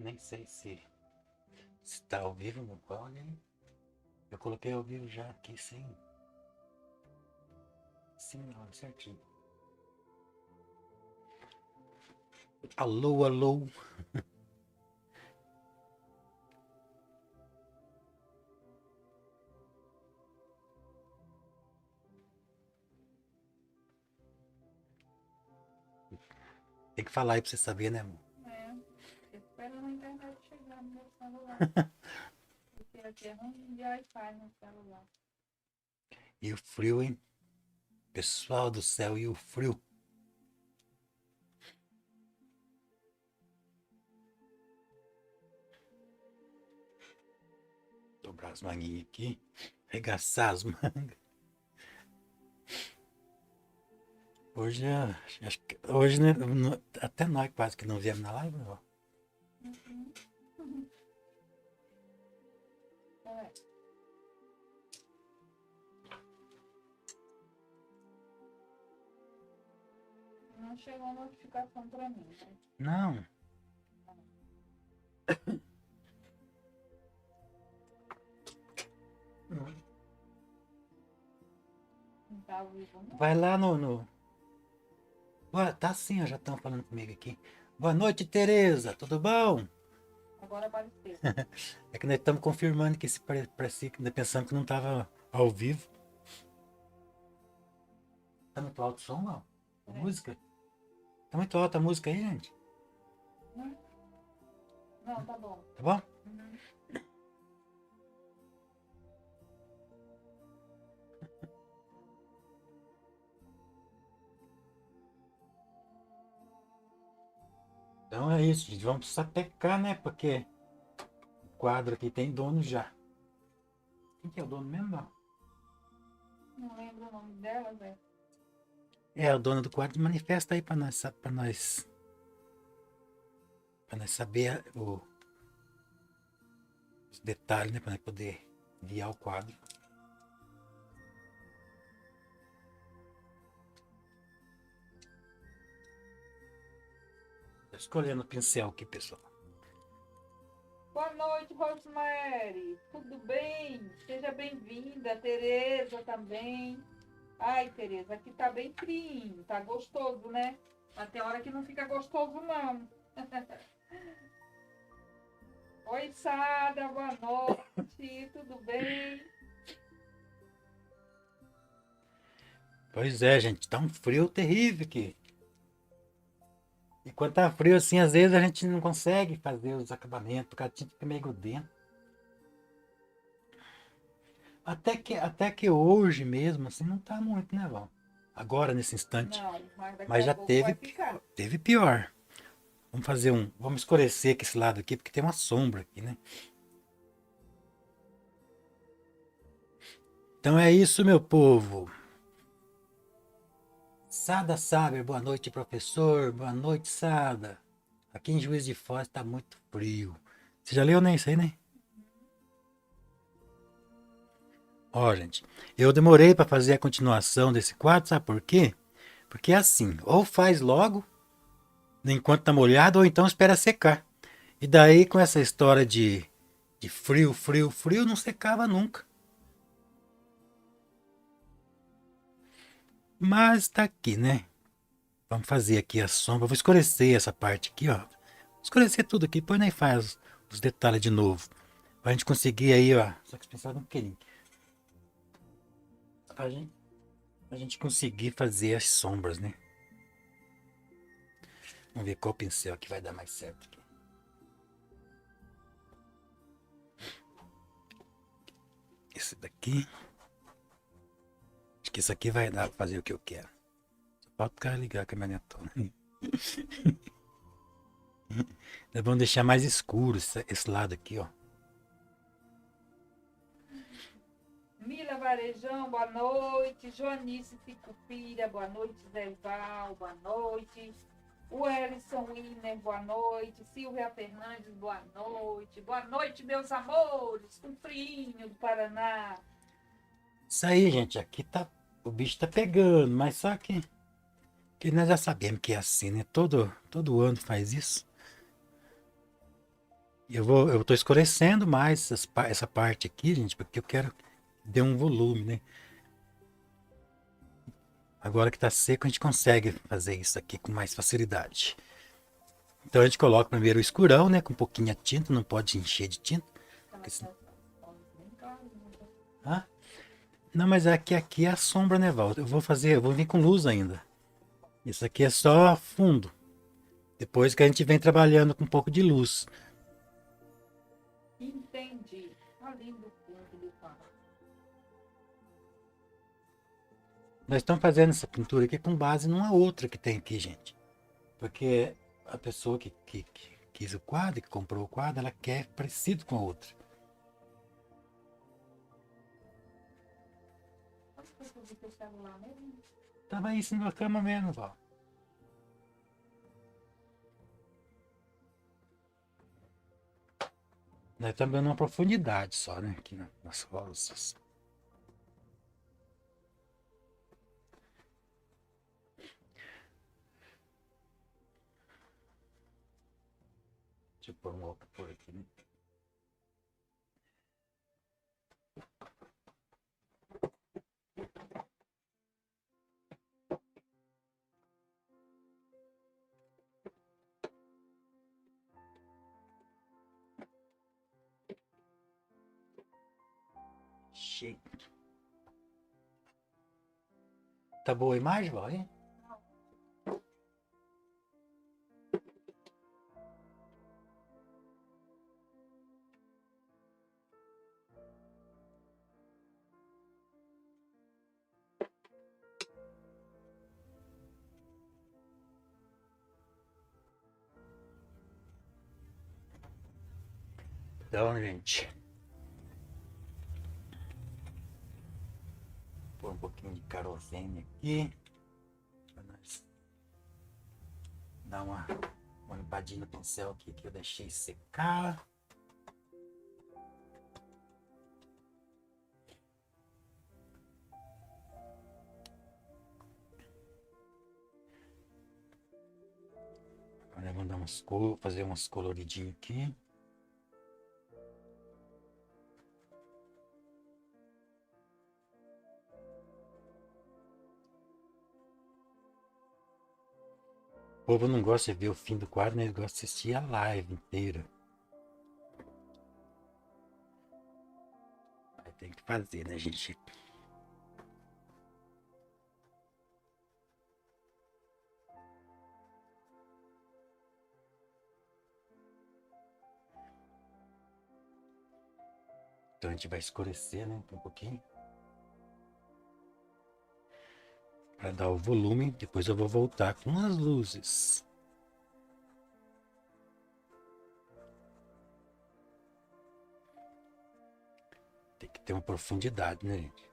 Nem sei se tá ao vivo no qual, né? Eu coloquei ao vivo já aqui, sim. Sim, ó, certinho. Alô, alô. Tem que falar aí pra você saber, né, amor? É, esperando a internet chegar no meu celular. Porque aqui é ruim de Wi-Fi no celular. E o frio, hein? Pessoal do céu, e o frio? Dobrar as manguinhas aqui. Arregaçar as mangas. Hoje, acho que hoje, né, até nós quase que não viemos na live, ó. Uhum. É, não chegou a notificação pra mim, né? Não, Não tá ao vivo, não. vai lá no. Tá sim, ó, já estão falando comigo aqui. Boa noite, Tereza, tudo bom? Agora apareceu. É que nós estamos confirmando que parecia que nós pensamos que não estava ao vivo. Tá muito alto o som, ó? A É. música? Tá muito alta a música aí, gente? Não, não, tá bom. Tá bom? Uhum. Então é isso, gente. Vamos sapecar, né? Porque o quadro aqui tem dono já. Quem que é o dono mesmo? Ó? Não lembro o nome dela, velho. É, o dono do quadro manifesta aí para nós saber os detalhes, né? Para nós poder enviar o quadro. Tô escolhendo o pincel aqui, pessoal. Boa noite, Rosemary. Tudo bem? Seja bem-vinda. Tereza também. Ai, Tereza, aqui tá bem frio. Tá gostoso, né? Mas tem hora que não fica gostoso, não. Oi, Sada, boa noite. Tudo bem? Pois é, gente. Tá um frio terrível aqui. E quando tá frio assim, às vezes a gente não consegue fazer os acabamentos, porque a tinta fica meio grudenta. Até que hoje mesmo, assim, não tá muito, né, Val? Agora, nesse instante. Não, mas daqui Mas a já pouco vai teve ficar. pior. Teve pior. Vamos fazer um. Vamos escurecer aqui esse lado aqui, porque tem uma sombra aqui, né? Então é isso, meu povo. Sada Saber, boa noite, professor. Boa noite, Sada. Aqui em Juiz de Fora está muito frio. Você já leu, né? Isso aí, né? Ó, gente, eu demorei para fazer a continuação desse quadro, sabe por quê? Porque é assim, ou faz logo, enquanto tá molhado, ou então espera secar. E daí, com essa história de frio, frio, frio, não secava nunca. Mas tá aqui, né? Vamos fazer aqui a sombra. Vou escurecer essa parte aqui, ó. Escurecer tudo aqui, depois nem faz os detalhes de novo. Pra gente conseguir aí, ó. Só que pensar um pouquinho. Pra gente, pra gente conseguir fazer as sombras, né? Vamos ver qual pincel que vai dar mais certo aqui. Esse daqui. Acho que isso aqui vai dar pra fazer o que eu quero. Só falta o cara ligar a caminhonetona. Vamos deixar mais escuro esse lado aqui, ó. Mila Varejão, boa noite. Joanice Ficupira, boa noite. Zé Val, boa noite. O Ellison Winer, boa noite. Silvia Fernandes, boa noite. Boa noite, meus amores. Com frio do Paraná. Isso aí, gente. Aqui tá. O bicho tá pegando, mas só que nós já sabemos que é assim, né? Todo ano faz isso. Eu tô escurecendo mais essa parte aqui, gente, porque eu quero que dê um volume, né? Agora que tá seco, a gente consegue fazer isso aqui com mais facilidade. Então a gente coloca primeiro o escurão, né? Com um pouquinho de tinta, não pode encher de tinta. Ela Porque senão... tá bem clarinha. Ah, não, mas aqui é a sombra, né, Val? Eu vou vir com luz ainda. Isso aqui é só fundo. Depois que a gente vem trabalhando com um pouco de luz. Entendi. Tá lindo o fundo do carro. Nós estamos fazendo essa pintura aqui com base numa outra que tem aqui, gente. Porque a pessoa que quis o quadro, que comprou o quadro, ela quer parecido com a outra. Onde foi que eu vi teu celular mesmo? Tava aí em cima da cama mesmo, Val. Nós estamos dando uma profundidade só, né? Aqui nas rosas. Deixa eu pôr uma outra cor aqui, né? Cheio. Tá boa a imagem, Val, hein? Então, gente. Pôr um pouquinho de querosene aqui. Pra nós dar uma limpadinha no pincel aqui que eu deixei secar. Agora vamos dar fazer umas coloridinhas aqui. O povo não gosta de ver o fim do quadro, né? Eles gostam de assistir a live inteira. Aí tem que fazer, né, gente? Então a gente vai escurecer, né? Um pouquinho. Para dar o volume. Depois eu vou voltar com as luzes. Tem que ter uma profundidade, né, gente?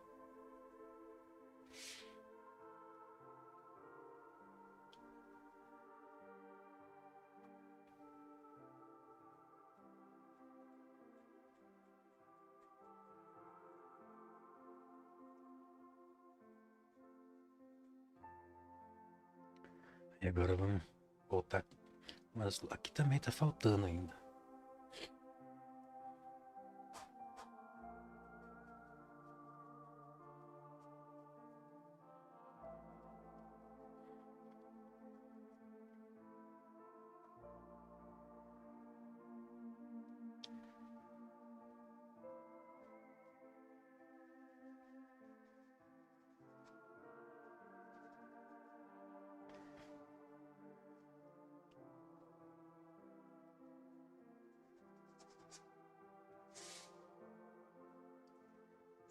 E agora vamos voltar. Mas aqui também tá faltando ainda.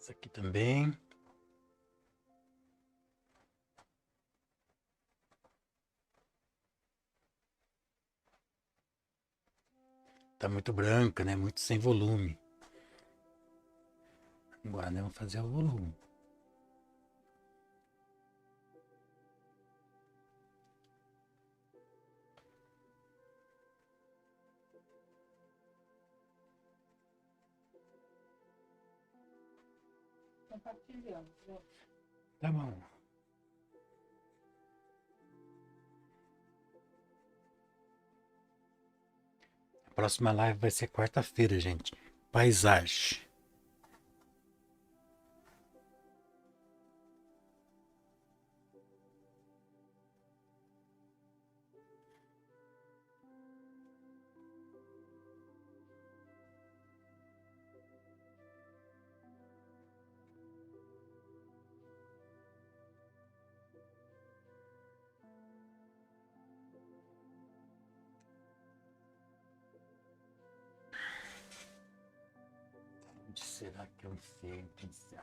Isso aqui também. Tá muito branca, né? Muito sem volume. Agora né, vamos fazer o volume. Compartilhando. Né? Tá bom. próxima live vai ser quarta-feira, gente. Paisagem. Onde será que eu enfiei o pincel?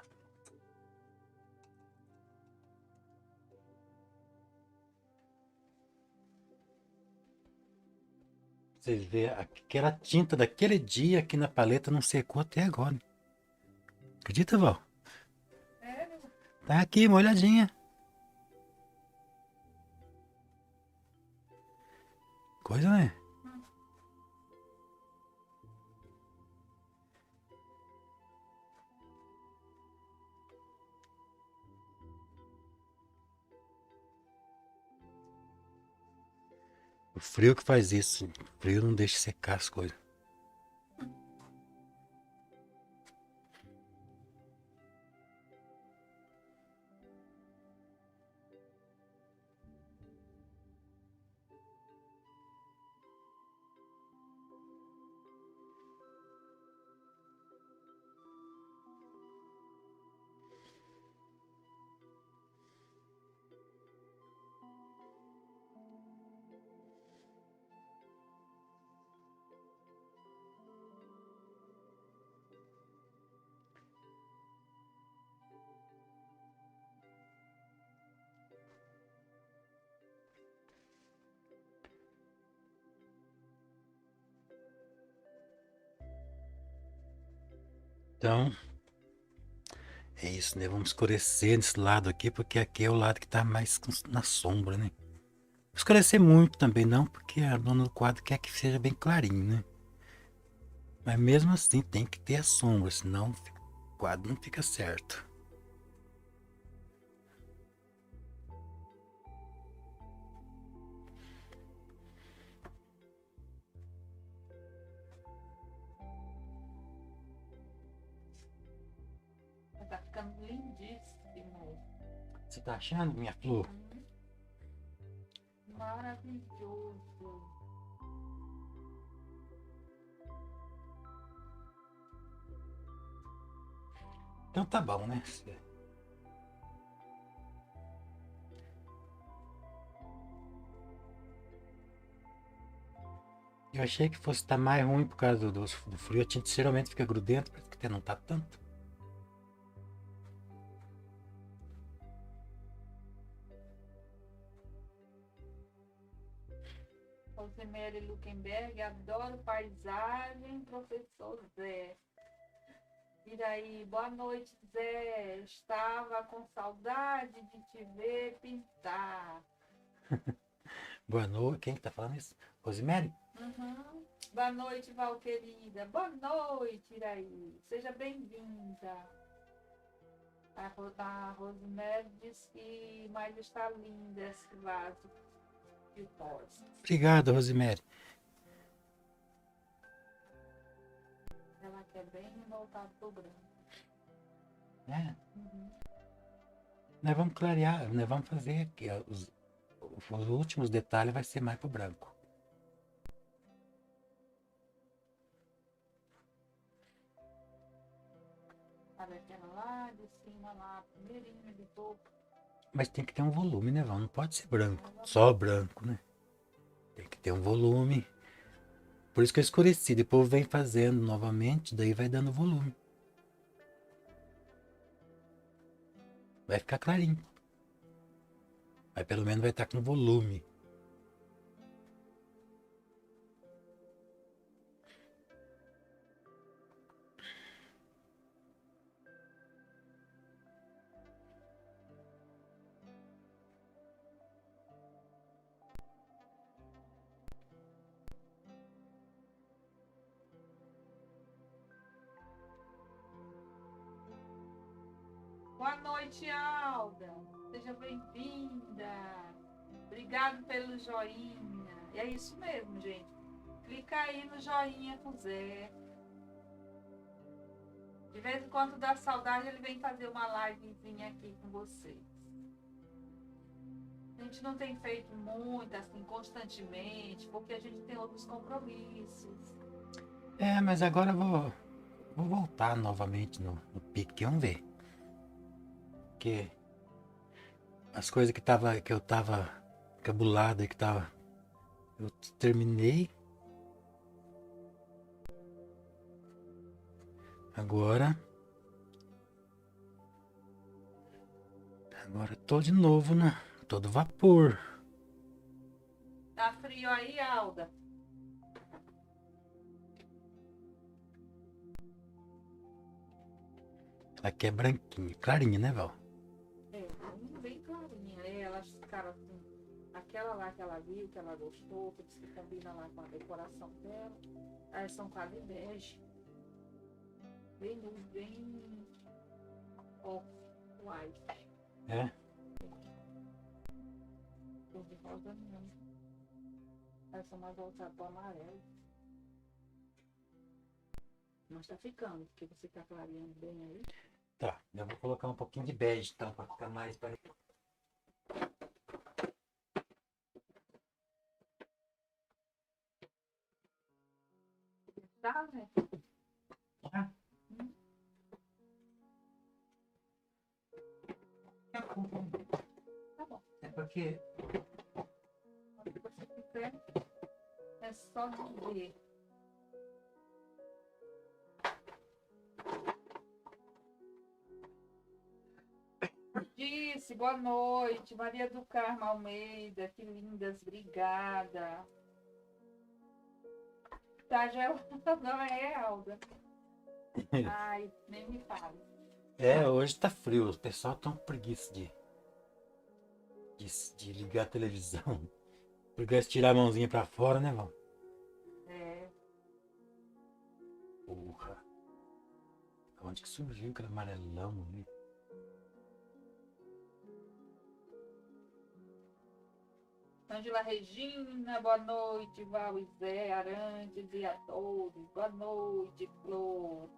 Você vê aquela tinta daquele dia aqui na paleta não secou até agora. Acredita, Val? Sério? Tá aqui, molhadinha. Coisa, né? O frio que faz isso. O frio não deixa secar as coisas. Então, é isso, né? Vamos escurecer nesse lado aqui, porque aqui é o lado que tá mais na sombra, né? Escurecer muito também não, porque a dona do quadro quer que seja bem clarinho, né? Mas mesmo assim tem que ter a sombra, senão o quadro não fica certo. Tá ficando lindíssimo. Você tá achando, minha flor? Maravilhoso. Então tá bom, né? Eu achei que fosse estar mais ruim por causa do frio. A tinta geralmente fica grudento, parece que até não tá tanto. Rosemary Luquemberg, adoro paisagem, professor Zé. Iraí, boa noite, Zé. Estava com saudade de te ver pintar. Boa noite. Quem que tá falando isso? Rosemary? Uhum. Boa noite, Val querida. Boa noite, Iraí. Seja bem-vinda. A Rosemary disse que mais está linda esse vaso de rosas. Obrigado, Rosemary. Ela quer bem voltado pro branco. É, Uhum. nós vamos clarear, nós vamos fazer aqui. Ó, os últimos detalhes vai ser mais pro branco. Sabe aquela lá de cima, lá, primeirinha de topo. Mas tem que ter um volume, né, Val? Não pode ser branco, só branco, né? Tem que ter um volume. Por isso que eu escureci. Depois vem fazendo novamente, daí vai dando volume. Vai ficar clarinho. Mas pelo menos vai estar com volume. Boa noite, Alda. Seja bem-vinda. Obrigado pelo joinha. E é isso mesmo, gente. Clica aí no joinha com o Zé. De vez em quando dá saudade, ele vem fazer uma livezinha aqui com vocês. A gente não tem feito muito assim constantemente, porque a gente tem outros compromissos. Mas agora eu vou voltar novamente no pique, vamos ver. Porque as coisas que eu tava cabulado e eu terminei. Agora tô de novo na todo vapor. Tá frio aí, Alda? Aqui é branquinha, clarinha, né, Val? Bem clarinha. Elas ficaram assim. Aquela lá que ela viu, que ela gostou, que disse que combina lá com a decoração dela. Elas são quase bege. Bem off-white. É? Cor de rosa não. Elas são mais voltadas para o amarelo. Mas tá ficando, porque você tá clareando bem aí. Tá, eu vou colocar um pouquinho de bege, então, pra ficar mais parecido. Tá, né? Ah, Tá bom. é porque Quando você quiser, é só dizer. Disse, boa noite, Maria do Carmo Almeida, que lindas, obrigada. Tá gelada, não é, Alda? Ai, nem me fale. hoje tá frio, o pessoal tá com preguiça de ligar a televisão. Preguiça de tirar a mãozinha pra fora, né, Val? É, Porra. Onde que surgiu aquele amarelão ali? Ângela Regina, boa noite, Val e Zé, Arantes e a todos. Boa noite, Flor.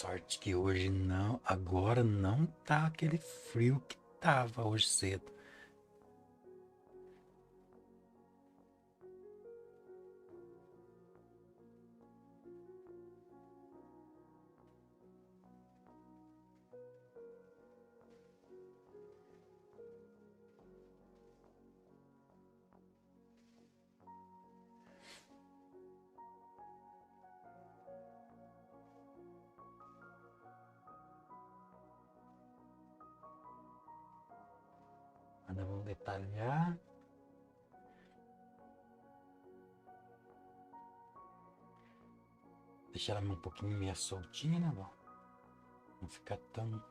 Sorte que hoje não, agora não tá aquele frio que tava hoje cedo. Ainda vamos detalhar. Deixar ela um pouquinho meio soltinha, né, Val? Não ficar tão...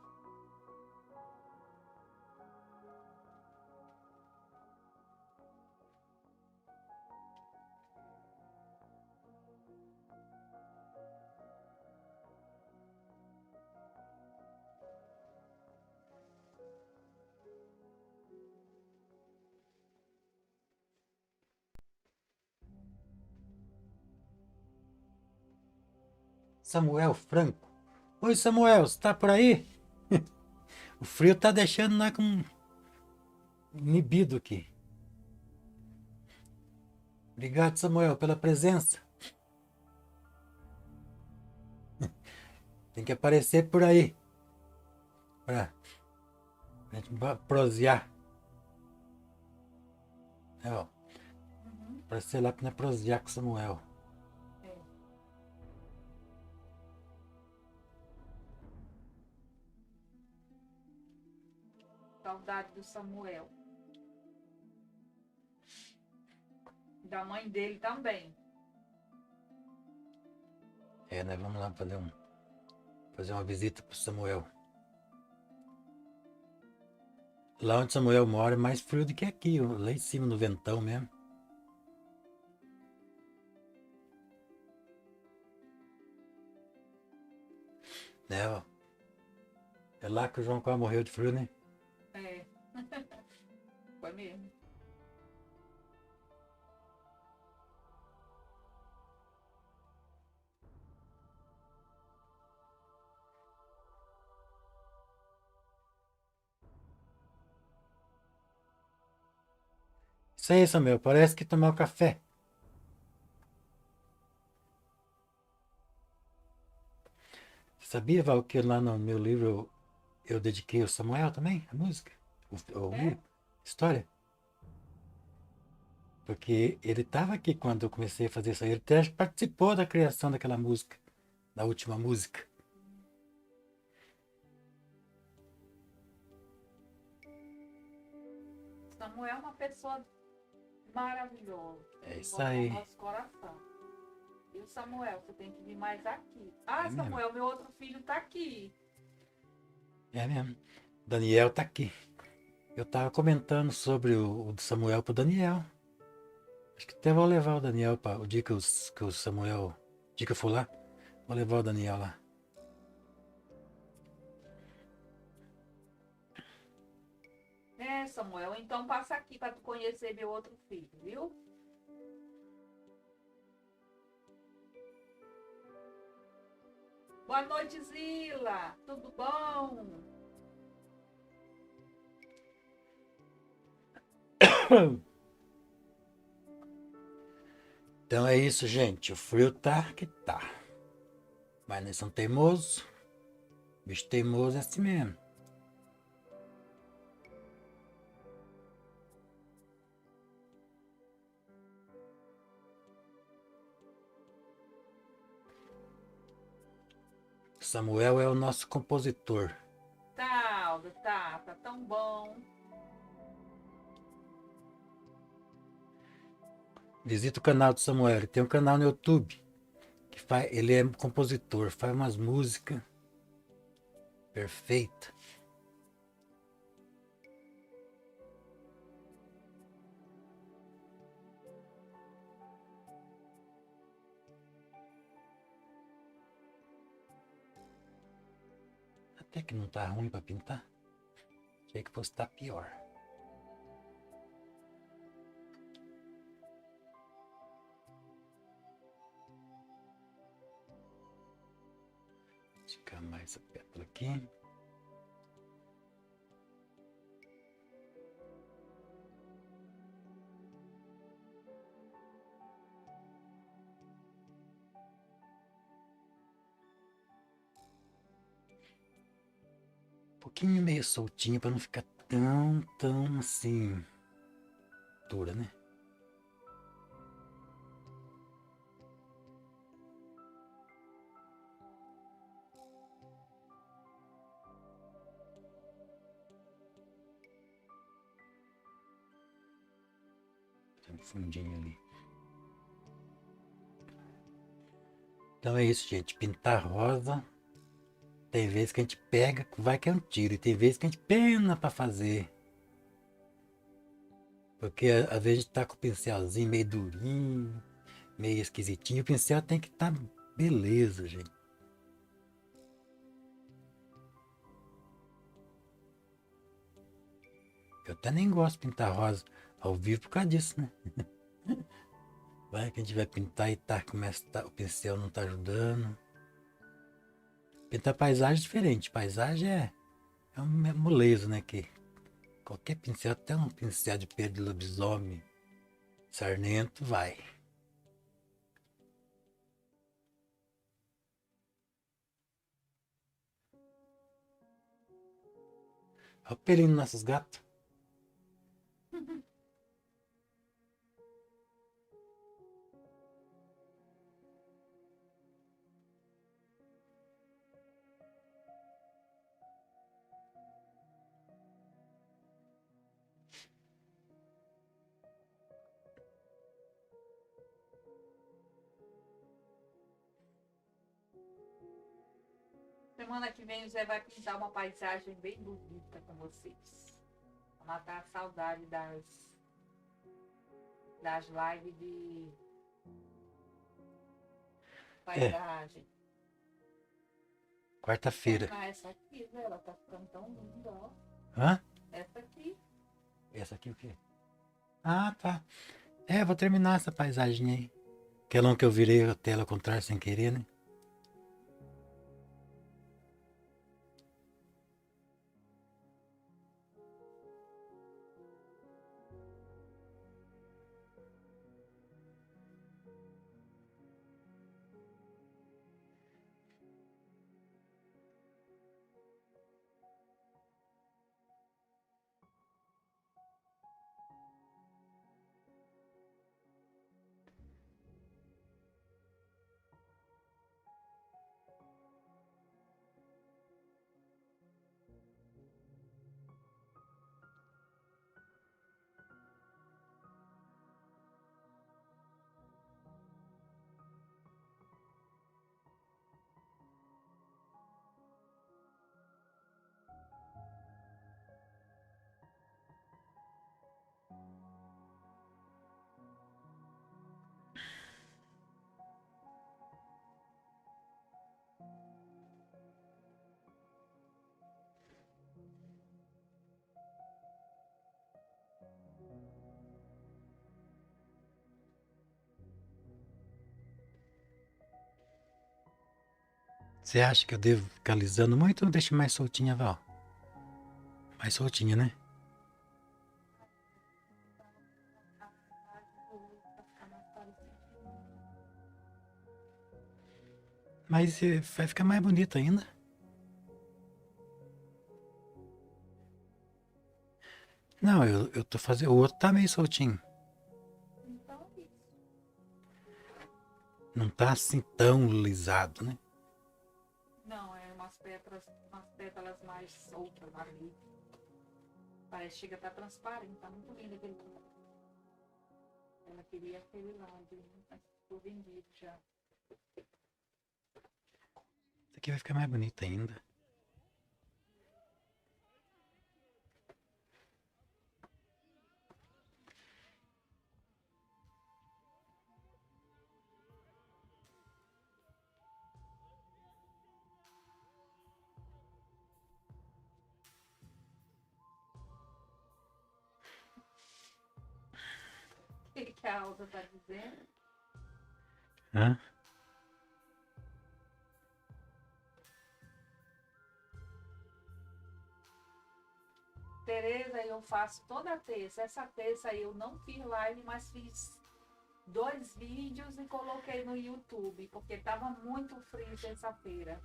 Samuel Franco. Oi, Samuel, você tá por aí? O frio tá deixando nós com inibido aqui. Obrigado, Samuel, pela presença. Tem que aparecer por aí. Pra gente prosear. É, ó. Uhum. Aparecer lá pra prosear com o Samuel. É. Saudade do Samuel. Da mãe dele também. É, nós vamos lá fazer uma visita pro Samuel. Lá onde Samuel mora é mais frio do que aqui, ó, lá em cima no ventão mesmo. Né, ó. É lá que o João quase morreu de frio, né? É. Foi mesmo. Isso aí, Samuel, parece que tomar café. Sabia, Val, que lá no meu livro eu dediquei ao Samuel também, a música? O É? livro? História? Porque ele estava aqui quando eu comecei a fazer isso aí. Ele até participou da criação daquela música, da última música. Samuel é uma pessoa maravilhosa. É Que isso mora no aí. nosso coração. E o Samuel, você tem que vir mais aqui. Ah, É mesmo. Samuel, meu outro filho tá aqui. É mesmo. Daniel tá aqui. Eu tava comentando sobre o do Samuel pro Daniel. Acho que até vou levar o Daniel para o dia que o Samuel. O dia que eu for lá, vou levar o Daniel lá. É, Samuel, então passa aqui para tu conhecer meu outro filho, viu? Boa noite, Zila. Tudo bom? Então é isso, gente. O frio tá que tá. Mas nós somos teimosos. Bicho teimoso é assim mesmo. Samuel é o nosso compositor. Tá, Alda, tá tão bom. Visita o canal do Samuel. Ele tem um canal no YouTube. Ele é compositor, faz umas músicas perfeitas. Até que não tá ruim pra pintar. Achei que fosse estar pior. Esticar mais a pétala aqui. Um pouquinho meio soltinho pra não ficar tão assim dura, né? Tem um fundinho ali. Então é isso, gente. Pintar rosa. Tem vezes que a gente pega, vai que é um tiro. E tem vezes que a gente pena pra fazer. Porque às vezes a gente tá com o pincelzinho meio durinho, meio esquisitinho. O pincel tem que estar beleza, gente. Eu até nem gosto de pintar rosa ao vivo por causa disso, né? Vai que a gente vai pintar e o pincel não tá ajudando. Pintar paisagem é diferente. Paisagem é um moleza, né? Que Qualquer pincel, até um pincel de pelo de lobisomem, sarnento, vai. Olha o pelinho dos nossos gatos. Semana que vem o Zé vai pintar uma paisagem bem bonita com vocês. Pra matar a saudade das lives de paisagem. Quarta-feira. Ah, essa aqui, Zé, ela tá ficando tão linda, ó. Hã? Essa aqui. Essa aqui o quê? Ah, tá. É, vou terminar essa paisagem aí. Aquela que eu virei a tela ao contrário sem querer, né? Você acha que eu devo ficar alisando muito ou deixo mais soltinha, Val? Mais soltinha, né? Mas vai ficar mais bonito ainda. Não, eu tô fazendo. O outro tá meio soltinho. Então, isso. Não tá assim tão lisado, né? Não, é umas pétalas mais soltas ali. Parece que chega a estar transparente, tá muito lindo aquele lugar. Ela queria aquele lado, mas ficou vendido já. Isso aqui vai ficar mais bonito ainda. O que a Alda tá dizendo? Hã? Tereza, eu faço toda terça. Essa terça eu não fiz live, mas fiz 2 vídeos e coloquei no YouTube, porque tava muito frio terça-feira.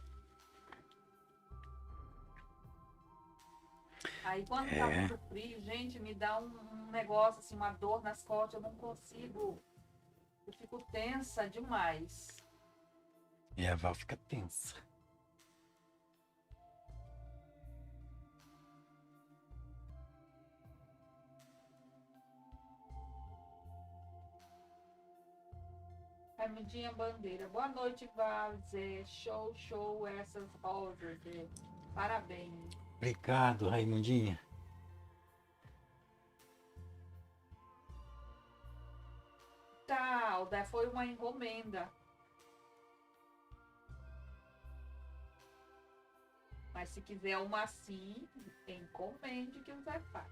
Aí quando tá É. muito frio, gente, me dá um negócio, assim, uma dor nas costas, eu não consigo, eu fico tensa demais. E a Val fica tensa. Raimundinha Bandeira, boa noite, Vazé. Show, show, essas rosas. Parabéns. Obrigado, Raimundinha. Tá, Alda, foi uma encomenda. Mas se quiser uma assim, encomende que o Zé faz.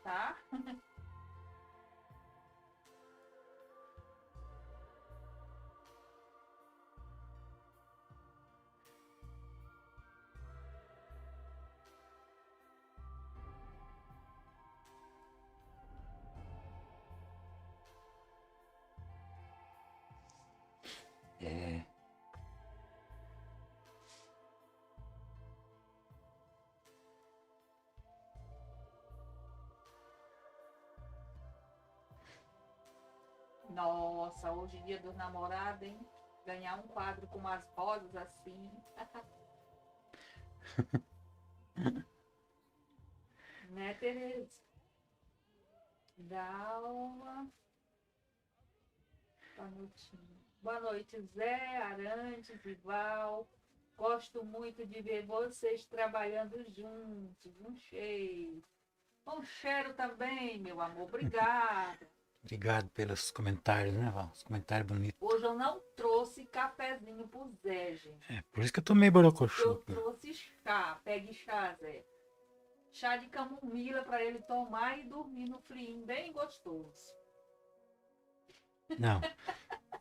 Tá? Nossa, hoje é dia dos namorados, hein? Ganhar um quadro com umas rosas assim. Né, Tereza? Dalma. Boa noite. Boa noite, Zé, Arantes e Val. Gosto muito de ver vocês trabalhando juntos. Um cheiro. Um cheiro também, meu amor. Obrigada. Obrigado pelos comentários, né, Val? Os comentários bonitos. Hoje eu não trouxe cafezinho pro Zé, gente. É, por isso que eu tomei borocochô. Eu trouxe chá. Pegue chá, Zé. Chá de camomila para ele tomar e dormir no frio, bem gostoso. Não.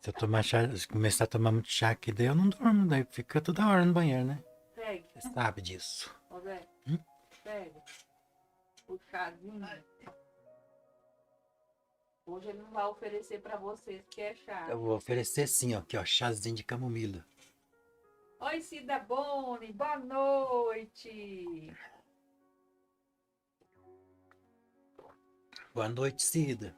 Se eu tomar chá, se começar a tomar muito chá aqui, daí eu não durmo, daí fica toda hora no banheiro, né? Pegue. Você sabe disso. Ô, Zé. Pega. O chazinho. Hoje ele não vai oferecer para vocês, que é chá. Eu vou oferecer sim, ó, aqui, ó, chazinho de camomila. Oi, Cida Boni, boa noite. Boa noite, Cida.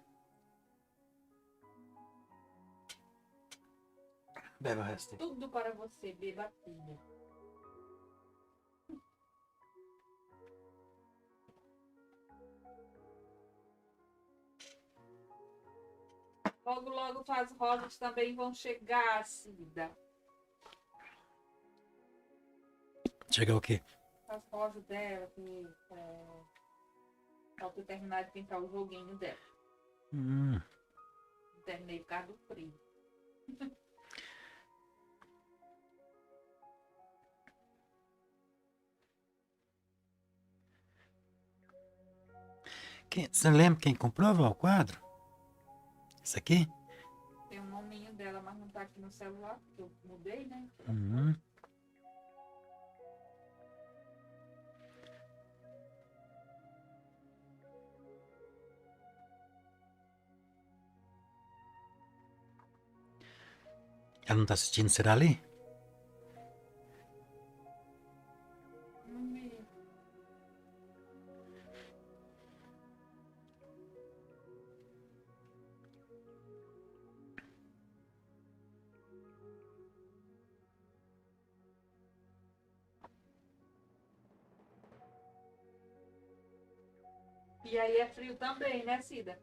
Bebe o resto aí. Tudo para você, beba filha. Logo, logo as rosas também vão chegar, Cida. Chega o quê? As rosas dela, que falta eu terminar de pintar o joguinho dela. Hum, Terminei por causa do frio. você lembra quem comprou, Val, o quadro? Isso aqui? Tem o nominho dela, mas não tá aqui no celular, porque eu mudei, né? Uhum. Ela não tá assistindo, será ali? Não vi. E aí é frio também, né, Cida?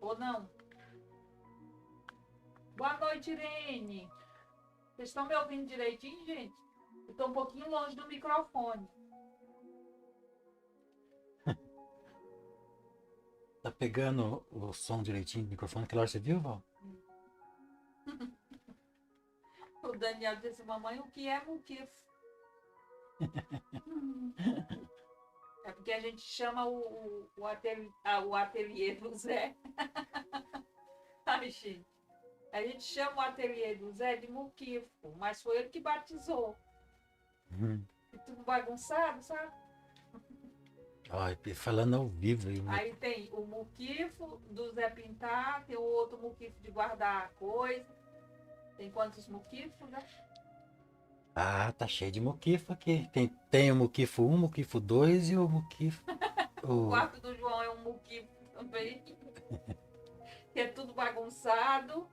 Ou não? Boa noite, Irene. Vocês estão me ouvindo direitinho, gente? Eu tô um pouquinho longe do microfone. Tá pegando o som direitinho do microfone? Que hora você viu, Val? O Daniel disse, mamãe, o que é muquifo? É porque a gente chama o ateliê do Zé. Ai, gente. A gente chama o ateliê do Zé de muquifo, mas foi ele que batizou. Uhum. E tudo bagunçado, sabe? Ó, falando ao vivo aí. Aí tem o muquifo do Zé Pintar, tem o outro muquifo de guardar coisa. Tem quantos muquifos, né? Ah, tá cheio de muquifo aqui. Tem o muquifo 1, muquifo 2 e o muquifo. O quarto do João é um muquifo também. Que é tudo bagunçado.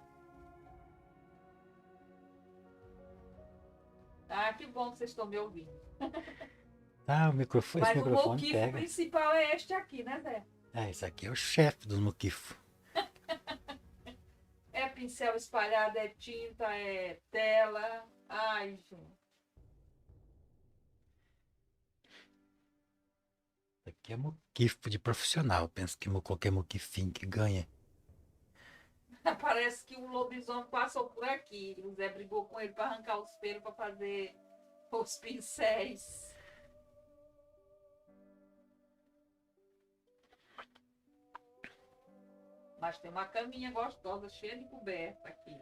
Ah, que bom que vocês estão me ouvindo. Ah, o microfone, esse Mas o microfone muquifo pega. principal é este aqui, né, Zé? É, esse aqui é o chefe dos muquifos. É pincel espalhado, é tinta, é tela. Ai, gente. Isso aqui é muquifo de profissional. Penso que qualquer muquifinho que ganha. Parece que um lobisomem passou por aqui. O Zé brigou com ele para arrancar os pelos para fazer os pincéis. Mas tem uma caminha gostosa, cheia de coberta aqui.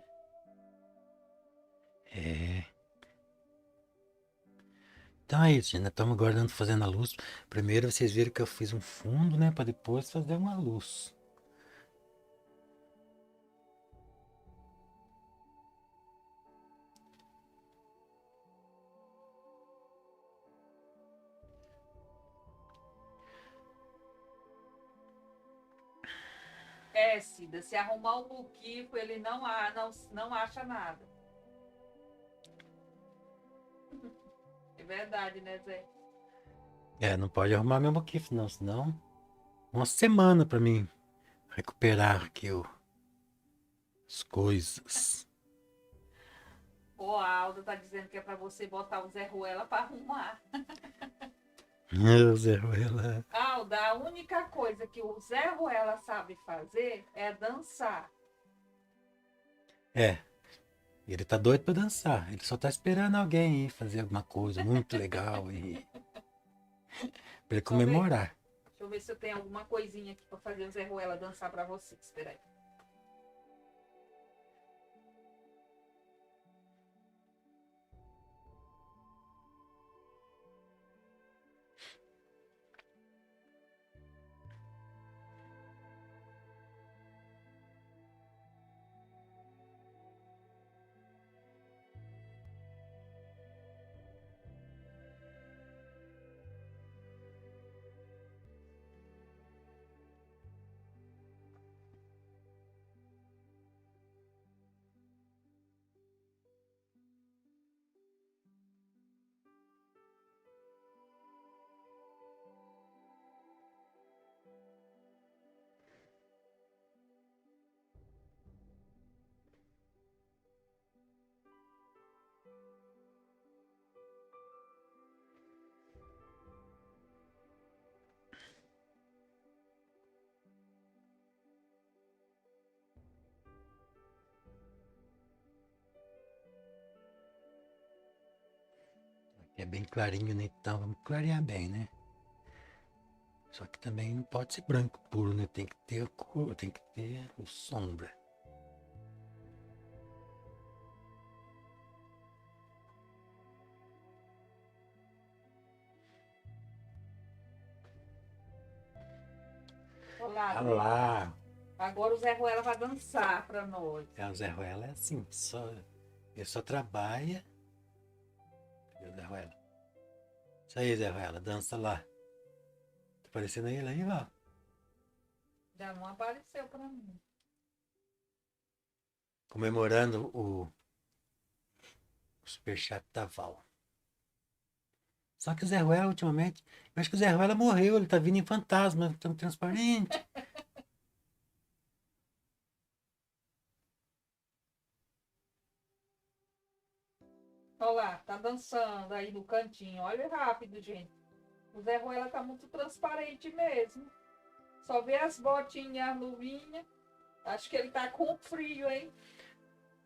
É. Então é isso, gente. Nós estamos guardando, fazendo a luz. Primeiro vocês viram que eu fiz um fundo, né? Para depois fazer uma luz. É, Cida, se arrumar o muquifo, ele não acha nada. É verdade, né, Zé? Não pode arrumar meu moquifo não, senão uma semana pra mim recuperar aqui as coisas. Ô, a Alda tá dizendo que é pra você botar o Zé Ruela pra arrumar. Zé Ruela. Alda, a única coisa que o Zé Ruela sabe fazer é dançar. É, ele tá doido pra dançar. Ele só tá esperando alguém ir fazer alguma coisa muito legal e pra ele Deixa eu ver. comemorar. Deixa eu ver se eu tenho alguma coisinha aqui pra fazer o Zé Ruela dançar pra você. Espera aí. É bem clarinho, né? Então vamos clarear bem, né? Só que também não pode ser branco puro, né? Tem que ter a cor, tem que ter o sombra. Olá, Ah Zé. lá! Agora o Zé Ruela vai dançar pra nós. O Zé Ruela é assim, ele só trabalha. Cadê o Zé Ruela? Isso aí, Zé Ruela, dança lá. Tá parecendo ele aí, ó. Já não apareceu pra mim. Comemorando o superchat da Val. Só que o Zé Ruela, ultimamente, eu acho que o Zé Ruela morreu, ele tá vindo em fantasma, tão transparente. Olha lá, tá dançando aí no cantinho. Olha rápido, gente. O Zé Ruela tá muito transparente mesmo. Só vê as botinhas, as luvinhas. Acho que ele tá com frio, hein?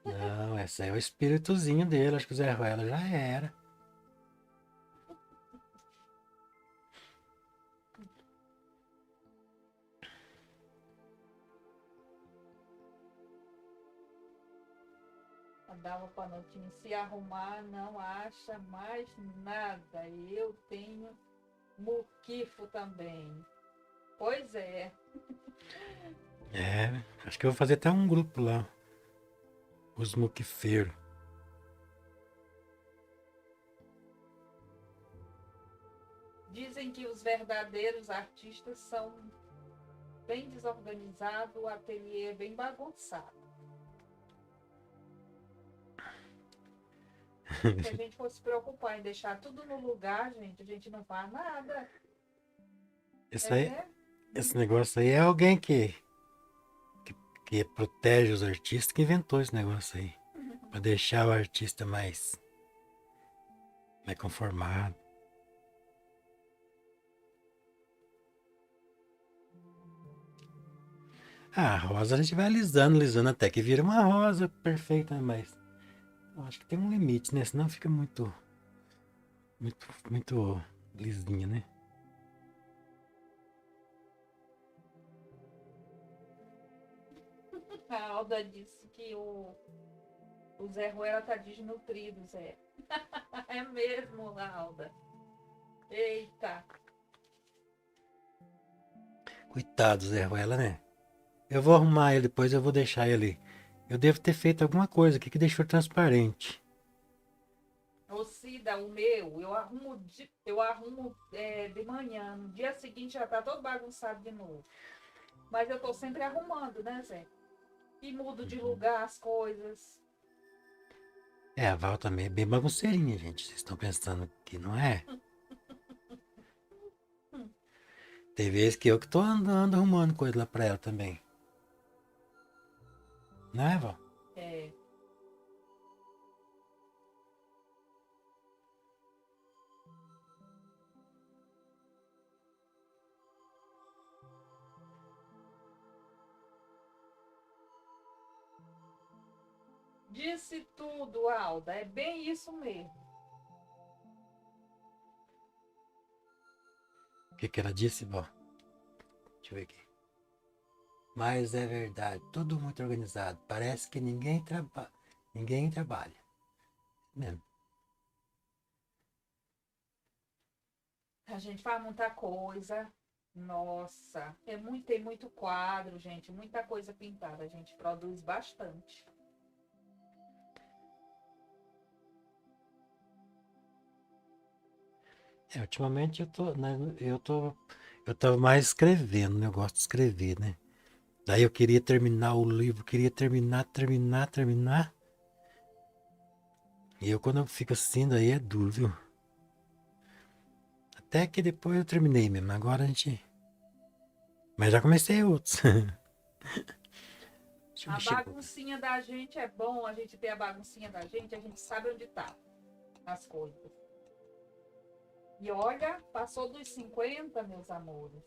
Não, esse aí é o espíritozinho dele, acho que o Zé Ruela já era. Andava pra notinha, se arrumar, não acha mais nada. Eu tenho muquifo também. Pois é. Acho que eu vou fazer até um grupo lá. Os muquifeiros. Dizem que os verdadeiros artistas são bem desorganizados, o ateliê é bem bagunçado. Se a gente fosse se preocupar em deixar tudo no lugar, gente, a gente não faz nada. Esse, aí, É, esse negócio aí é alguém que protege os artistas que inventou esse negócio aí. Pra deixar o artista mais conformado. Ah, a rosa a gente vai alisando, alisando até que vira uma rosa perfeita, né? Mas eu acho que tem um limite, né? Senão fica muito lisinha, né? a Alda disse que o Zé Ruela tá desnutrido, Zé. É mesmo, Alda. Eita. Coitado, Zé Ruela, né? Eu vou arrumar ele depois, eu vou deixar ele. Eu devo ter feito alguma coisa aqui que deixou transparente. Ô Cida, o meu, eu arrumo de manhã. No dia seguinte já tá todo bagunçado de novo. Mas eu tô sempre arrumando, né, Zé? E mudo de lugar as coisas. É, a Val também é bem bagunceirinha, gente. Vocês estão pensando que não é? Tem vezes que eu que tô andando arrumando coisa lá pra ela também. Não é, Val? É. Disse tudo, Alda. É bem isso mesmo. O que que ela disse, Val? Deixa eu ver aqui. Mas é verdade, tudo muito organizado. Parece que ninguém trabalha. Mesmo. A gente faz muita coisa. Nossa, tem muito quadro, gente, muita coisa pintada. A gente produz bastante. É, ultimamente eu tô, né, eu tava mais escrevendo, né? Eu gosto de escrever, né? Daí eu queria terminar o livro, queria terminar. E eu quando eu fico assim, daí é duro, viu? Até que depois eu terminei mesmo. Agora a gente. Mas já comecei outros. Deixa eu A mexer. baguncinha da gente é bom, a gente ter a baguncinha da gente, a gente sabe onde tá as coisas. E olha, passou dos 50, meus amores.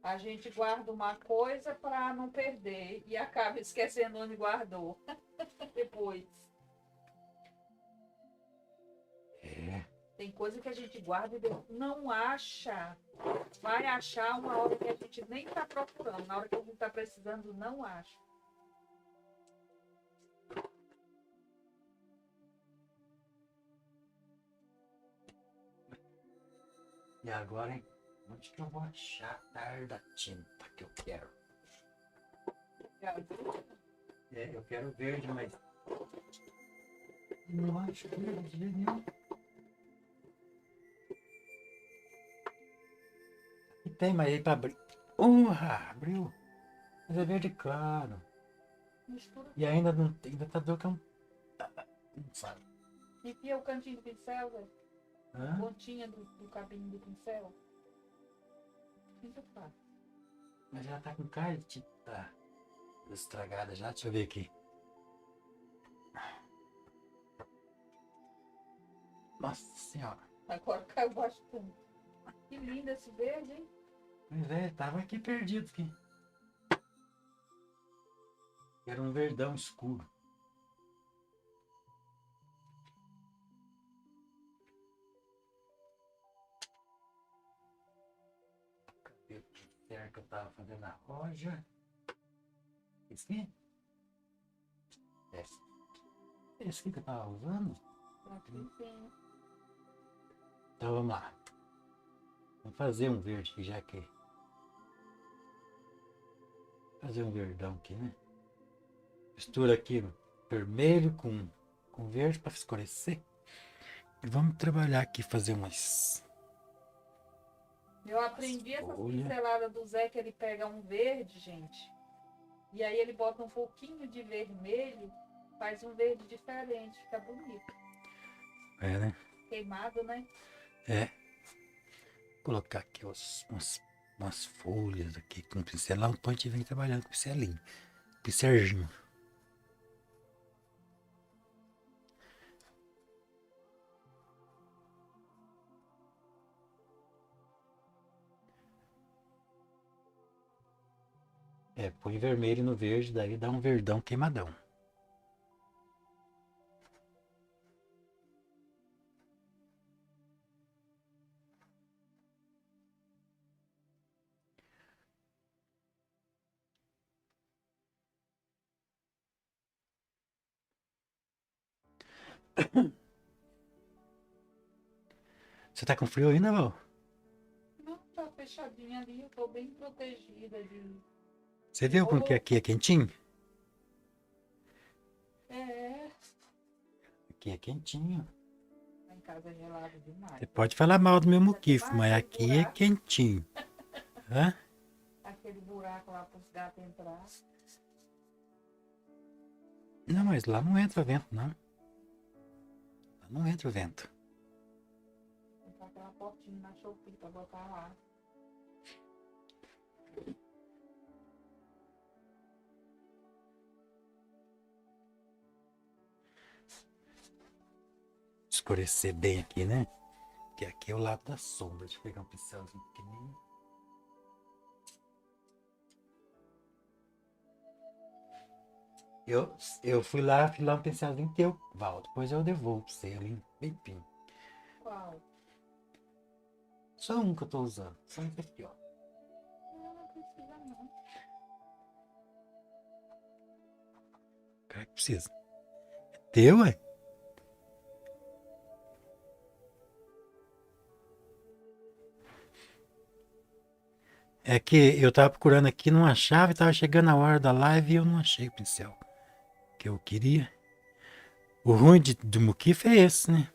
A gente guarda uma coisa para não perder e acaba esquecendo onde guardou depois. É. Tem coisa que a gente guarda e não acha. Vai achar uma hora que a gente nem está procurando. Na hora que a gente está precisando, não acha. E agora, hein? Onde que eu vou achar a tarde da tinta que eu quero? É, eu quero verde, mas. Não acho verde de jeito nenhum. E tem, mas aí pra abrir. Abriu. Mas é verde claro. Mistura. E ainda não tem, ainda tá duro que é um. Não sabe. Enfia o cantinho do pincel, velho. Hã? Pontinha do cabinho do pincel. Muito fácil. Mas ela tá com cara de tinta estragada já. Deixa eu ver aqui. Nossa senhora. Agora caiu bastante. Que lindo esse verde, hein? Pois é, tava aqui perdido aqui. Era um verdão escuro. Cadê o pincel que eu tava fazendo a roja? Esse aqui? Esse aqui que eu tava usando? Aqui tem. Então vamos lá. Vamos fazer um verde aqui, já que. Fazer um verdão aqui, né? Mistura aqui vermelho com verde para escurecer. E vamos trabalhar aqui, fazer umas Eu aprendi essas folhas. pinceladas do Zé, que ele pega um verde, gente. E aí ele bota um pouquinho de vermelho, faz um verde diferente, fica bonito. É, né? Queimado, né? É. Vou colocar aqui umas folhas aqui com pincel. Lá a gente vem trabalhando com pincelinho. Pincelzinho. É, põe vermelho no verde, daí dá um verdão queimadão. Você tá com frio ainda, Val? Não, tá fechadinha ali, eu tô bem protegida de. Você viu como que aqui é quentinho? É, Aqui é quentinho. lá em casa é gelado demais. Você pode falar mal do meu Já muquifo, mas demais, aqui é furar quentinho. Hã? aquele buraco lá para os gatos entrar. Não, mas lá não entra vento, não. Lá não entra vento. Botar aquela portinha na Shopee para botar lá. Escurecer bem aqui, né? Que aqui é o lado da sombra. Deixa eu pegar um pincelzinho pequenininho. Eu fui lá afilar um pincelzinho teu, Val. Depois eu devolvo pra você ali, bem fino. Qual? Só um que eu tô usando. Só esse aqui, ó. Não precisa não. Cara que precisa. É teu, ué? É que eu tava procurando aqui, não achava, e tava chegando a hora da live e eu não achei o pincel que eu queria. O ruim do muquifo é esse, né?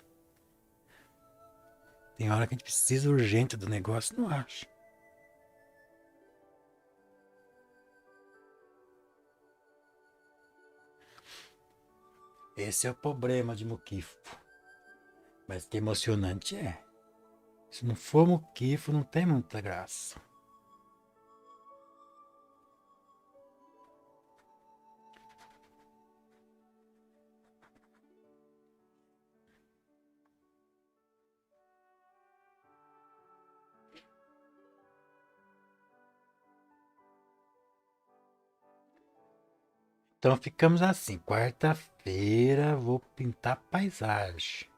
Tem hora que a gente precisa urgente do negócio, não acho. Esse é o problema de muquifo. Mas que emocionante é. Se não for muquifo, não tem muita graça. Então ficamos assim. Quarta-feira vou pintar paisagem.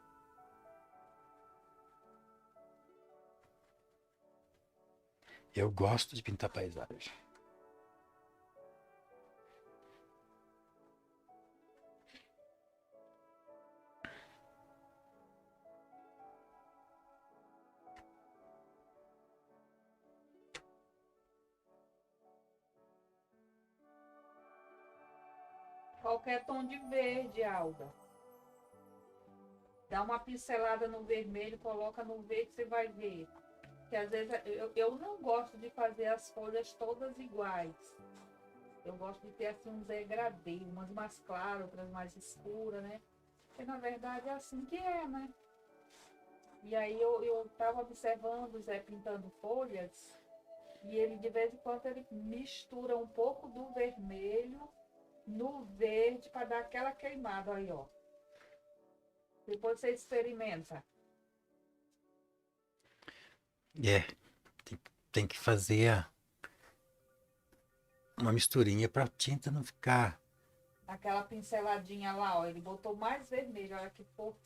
Eu gosto de pintar paisagem. Qualquer tom de verde, Alda. Dá uma pincelada no vermelho, coloca no verde, você vai ver. Que às vezes eu não gosto de fazer as folhas todas iguais. Eu gosto de ter assim um degradê, umas mais claras, outras mais escuras, né? Porque na verdade é assim que é, né? E aí eu tava observando o Zé pintando folhas, e ele de vez em quando ele mistura um pouco do vermelho no verde para dar aquela queimada aí, ó. Depois você experimenta. É, tem que fazer uma misturinha pra tinta não ficar. Aquela pinceladinha lá, ó. Ele botou mais vermelho, olha que fofo.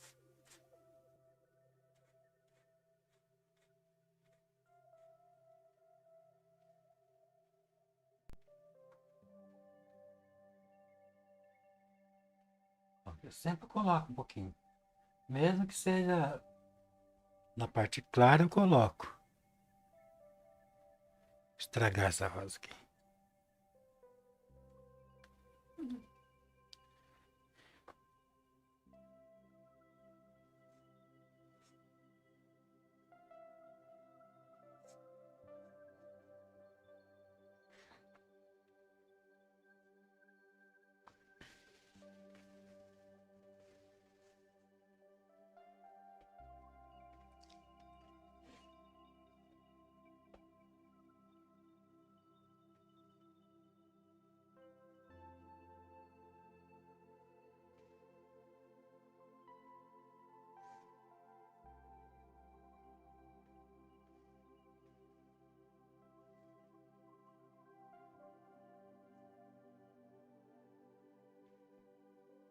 Eu sempre coloco um pouquinho. Mesmo que seja na parte clara, eu coloco. Estragar essa rosa aqui.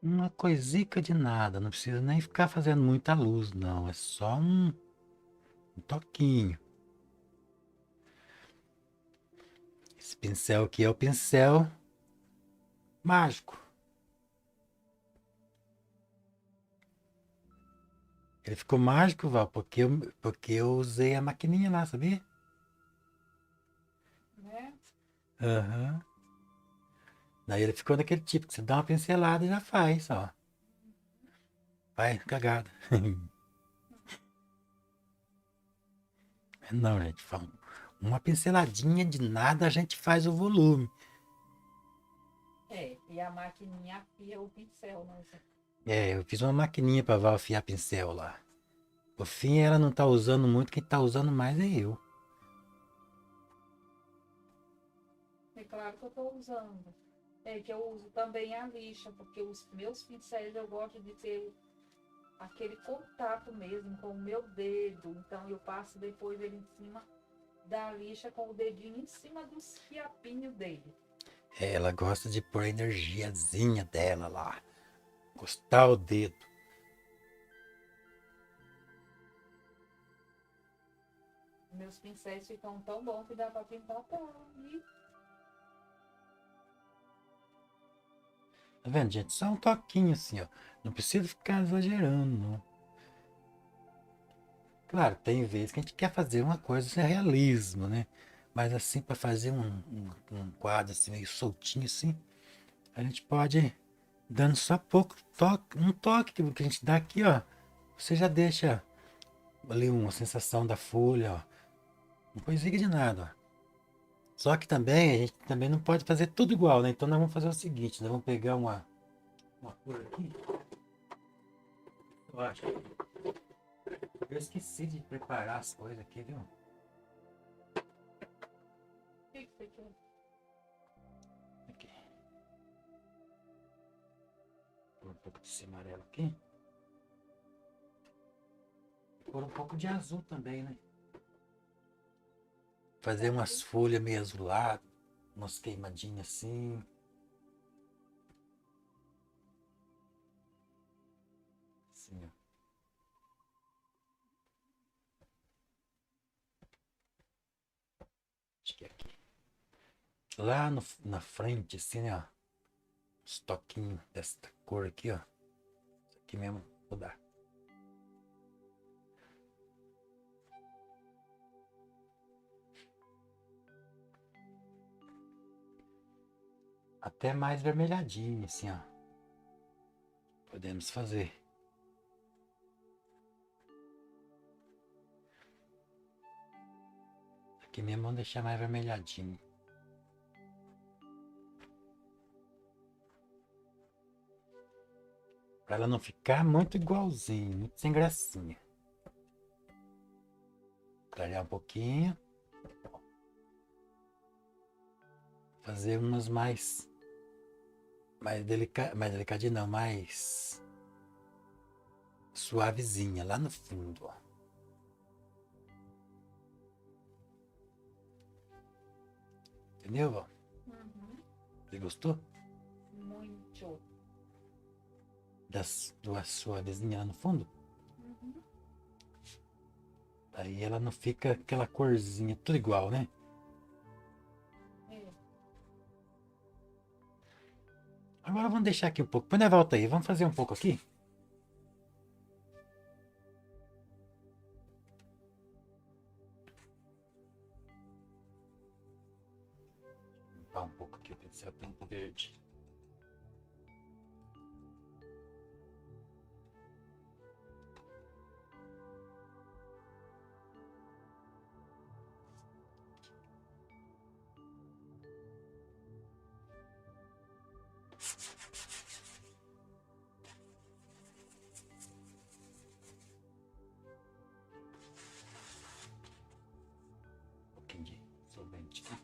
Uma coisica de nada, não precisa nem ficar fazendo muita luz, não. É só um toquinho. Esse pincel aqui é o pincel mágico. Ele ficou mágico, Val, porque eu usei a maquininha lá, sabia? Né? Aham. Daí ele ficou daquele tipo que você dá uma pincelada e já faz, ó. Vai, cagada. Não, gente, Uma pinceladinha de nada a gente faz o volume. E a maquininha afia o pincel, né? É, eu fiz uma maquininha pra Val afiar pincel lá. Por fim, ela não tá usando muito, quem tá usando mais é eu. É claro que eu tô usando. É que eu uso também a lixa, porque os meus pincéis eu gosto de ter aquele contato mesmo com o meu dedo. Então eu passo depois ele em cima da lixa com o dedinho em cima dos fiapinhos dele. É, ela gosta de pôr a energiazinha dela lá. Encostar o dedo. Meus pincéis ficam tão bons que dá pra pintar pão. Tá vendo, gente? Só um toquinho assim, ó. Não precisa ficar exagerando, não. Claro, tem vezes que a gente quer fazer uma coisa sem realismo, né? Mas assim, para fazer um quadro assim, meio soltinho assim, a gente pode ir dando só pouco toque, um toque que a gente dá aqui, ó. Você já deixa ali uma sensação da folha, ó. Não precisa de nada, ó. Só que também a gente também não pode fazer tudo igual, né? Então nós vamos fazer o seguinte, nós vamos pegar uma cor aqui. Eu acho. Eu esqueci de preparar as coisas aqui, viu? O que você quer? Aqui. Pôr um pouco desse amarelo aqui. Pôr um pouco de azul também, né? Fazer umas folhas meio azuladas, umas queimadinhas assim. Assim, ó. Acho que é aqui. Lá na frente, assim, ó. Uns toquinhos desta cor aqui, ó. Isso aqui mesmo, vou dar. Até mais vermelhadinho, assim, ó. Podemos fazer. Aqui mesmo vamos deixar mais vermelhadinho. Pra ela não ficar muito igualzinho, muito sem gracinha. Clarear um pouquinho. Fazer umas mais delicadinha não, mais suavezinha lá no fundo, ó. Entendeu, ó? Uhum. Você gostou? Muito. Das duas suavezinhas lá no fundo? Uhum. Aí ela não fica aquela corzinha tudo igual, né? É. Agora vamos deixar aqui um pouco. Põe na volta aí, vamos fazer um pouco aqui. Limpar um pouco aqui o pincel tanto verde. Um pouquinho de solvente aqui.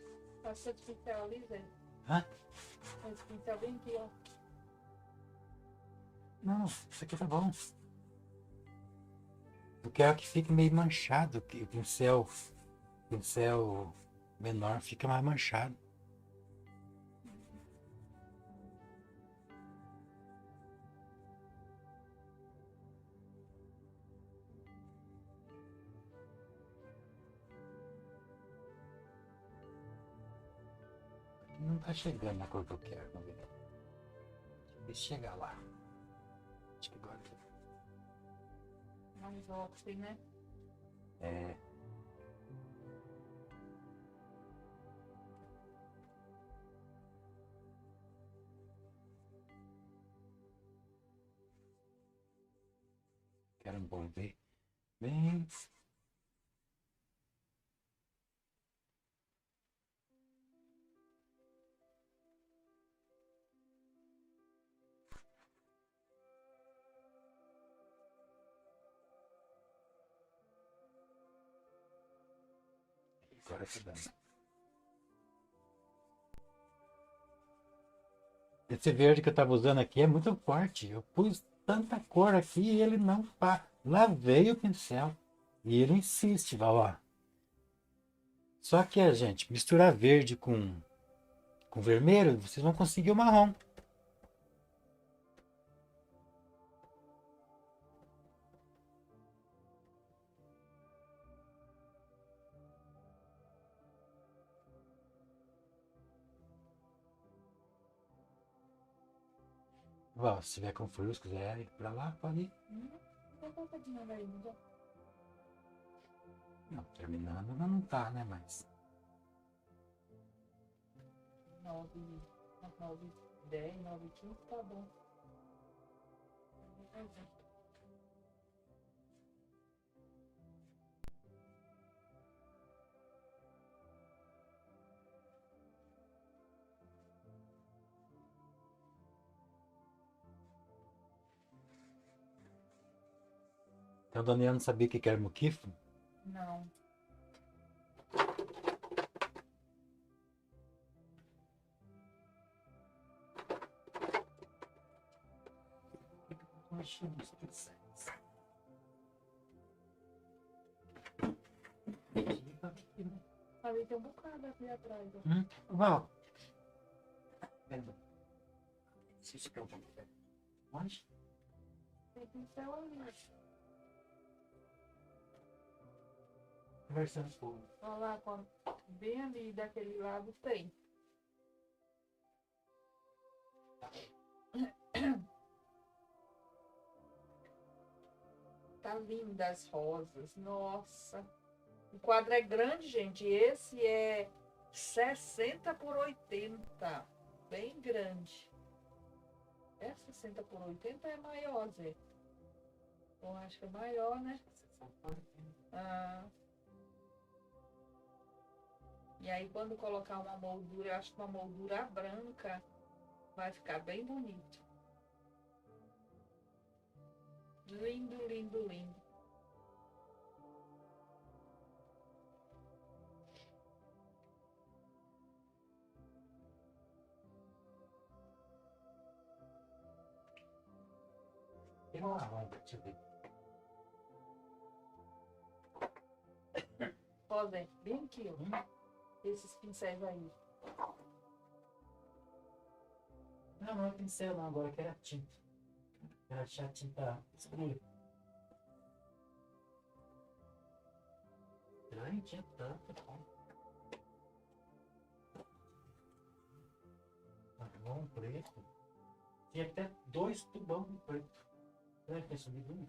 Passa de pincel ali, Zé. Hã? Esse pincel bem aqui, ó. Não, isso aqui tá bom. Eu quero que fique meio manchado, que o pincel menor fica mais manchado. Não tá chegando na cor que eu quero, vamos ver. Deixa eu chegar lá. Acho que agora. Mais óxido, né? É. Quero envolver bem. Agora tá dando. Esse verde que eu tava usando aqui é muito forte. Eu pus tanta cor aqui e ele não pá. Lavei o pincel. E ele insiste, ó. Só que, gente, misturar verde com vermelho, vocês vão conseguir o marrom. Ó, se tiver com frio, se quiser ir pra lá, pode ir. Não tem coisa aí, não. Não, terminando não tá, né? Mas 9, 9, 10, 9, 15, tá bom. então a Daniela não sabia o que era muquifo. Não. Ali tem um bocado aqui atrás. Ó. Val. Onde? Tem pincel ali. Conversando com Olha lá, bem ali daquele lado tem. Tá linda as rosas. Nossa. O quadro é grande, gente. Esse é 60 por 80. Bem grande. É 60 por 80 é maior, Zé. Eu acho que é maior, né? Ah. E aí quando colocar uma moldura, eu acho que uma moldura branca vai ficar bem bonito. Lindo, lindo, lindo. Tem uma ronda, deixa eu ver. Ó, Zé, bem aqui, ó. Esses pincéis aí. Não é pincel não, agora que era tinta. Era achar tinta escura. Não tinha tanto, marrom, preto. Tinha até 2 tubão de preto. Será que tem subido um?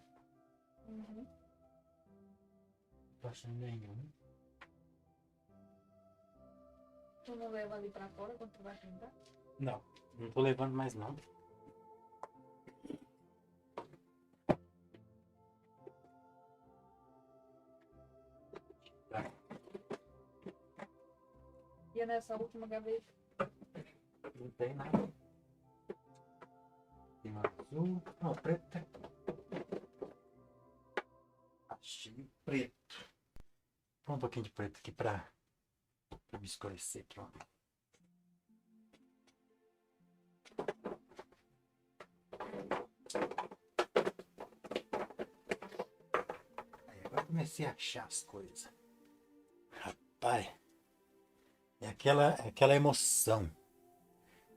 Uhum. Não tô achando nenhum. Tu não leva ali pra fora quando tu vai pintar? Não, não tô levando mais não. E é nessa última gaveta? Não tem nada. Tem um azul. Não, preto tá aqui. Achei preto. Põe um pouquinho de preto aqui pra me escurecer aqui, ó. Aí, agora comecei a achar as coisas. Rapaz, é aquela emoção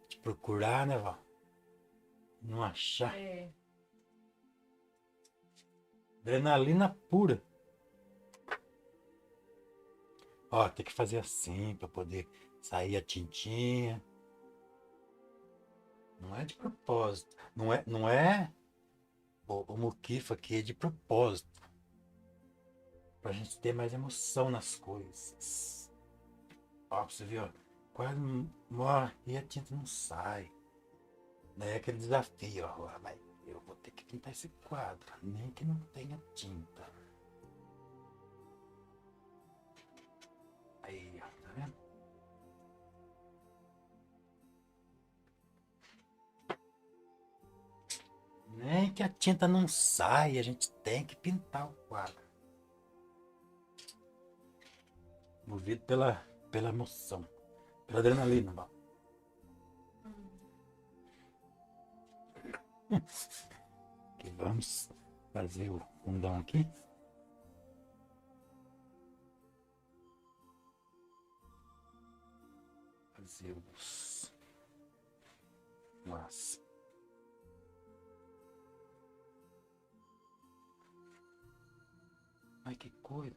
de procurar, né, Val? Não achar. É. Adrenalina pura. Ó, tem que fazer assim pra poder sair a tintinha. Não é de propósito. Não é o muquifo aqui é de propósito. Pra gente ter mais emoção nas coisas. Ó, você viu? Quase morre e a tinta não sai. Daí é aquele desafio, ó. Mas eu vou ter que pintar esse quadro, nem que não tenha tinta. Aí, ó, tá vendo? Nem que a tinta não saia, a gente tem que pintar o quadro. movido pela emoção, pela adrenalina, Val. Que vamos fazer o fundão aqui. Fazer os... Nossa. Ai, que coisa.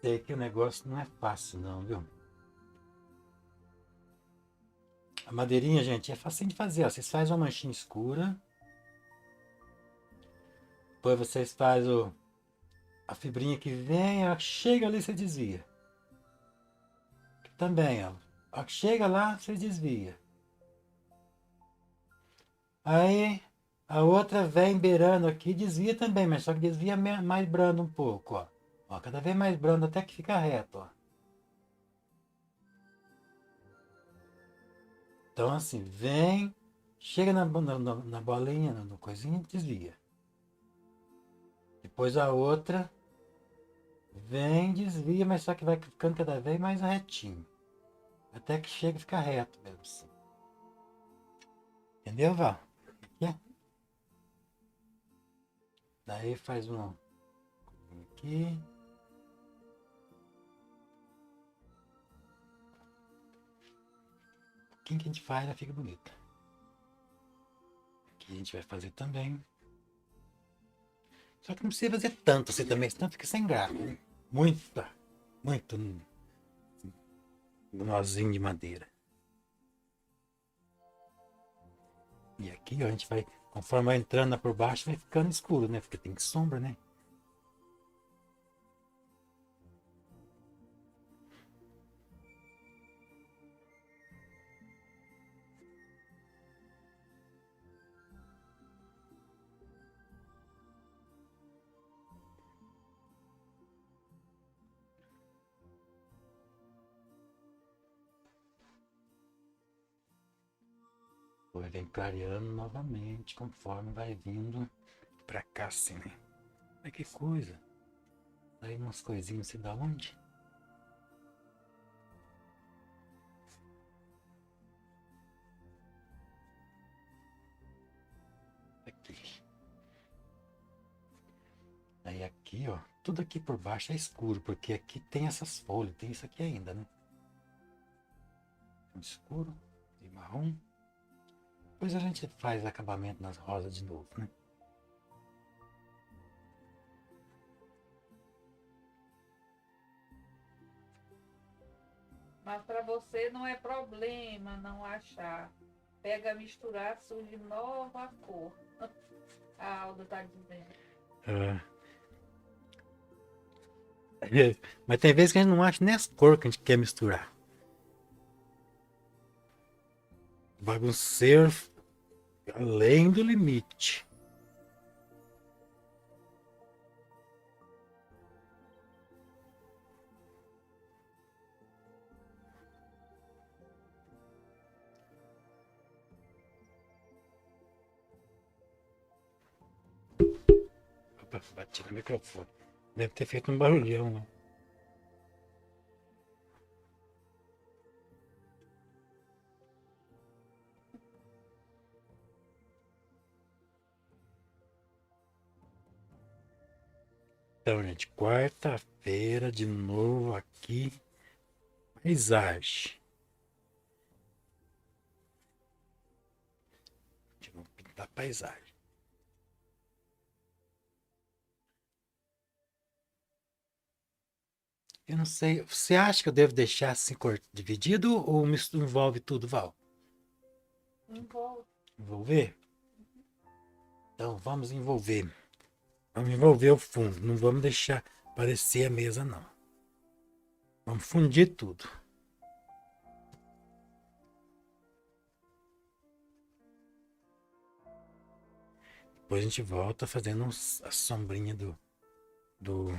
Sei que o negócio não é fácil não, viu? A madeirinha, gente, é facinho de fazer. Ó. Vocês fazem uma manchinha escura. Depois vocês fazem a fibrinha que vem, ela chega ali, você desvia. Também, ó. A que chega lá, você desvia. Aí a outra vem beirando aqui, desvia também, mas só que desvia mais brando um pouco, ó. Ó, cada vez mais brando até que fica reto, ó. Então assim, vem, chega na bolinha, no coisinha, desvia. Depois a outra vem, desvia, mas só que vai ficando cada vez mais retinho. Até que chega e fica reto mesmo assim. Entendeu, Val? Aqui. Daí faz um aqui. Quem que a gente faz, ela fica bonita. Aqui a gente vai fazer também. Só que não precisa fazer tanto assim também, senão fica sem graça. Né? Muito nozinho de madeira. E aqui ó, a gente vai, conforme vai entrando por baixo, vai ficando escuro, né? Porque tem sombra, né? Depois vem clareando novamente, conforme vai vindo pra cá assim, né? Mas que coisa. Aí umas coisinhas, sei da onde? Aqui. Aí aqui, ó, tudo aqui por baixo é escuro, porque aqui tem essas folhas, tem isso aqui ainda, né? Escuro e marrom. Depois a gente faz acabamento nas rosas de novo, né? Mas para você não é problema não achar. Pega, misturar, surge nova cor. A Alda tá dizendo. Mas tem vezes que a gente não acha nem as cores que a gente quer misturar. Bagunceiro além do limite. Opa, bati no microfone. Deve ter feito um barulhão, né? Então, gente, quarta-feira de novo aqui. Paisagem. A gente vai pintar paisagem. Eu não sei. Você acha que eu devo deixar assim dividido ou envolve tudo, Val? Envolve. Envolver? Então vamos envolver. Vamos envolver o fundo. Não vamos deixar parecer a mesa, não. Vamos fundir tudo. Depois a gente volta fazendo a sombrinha do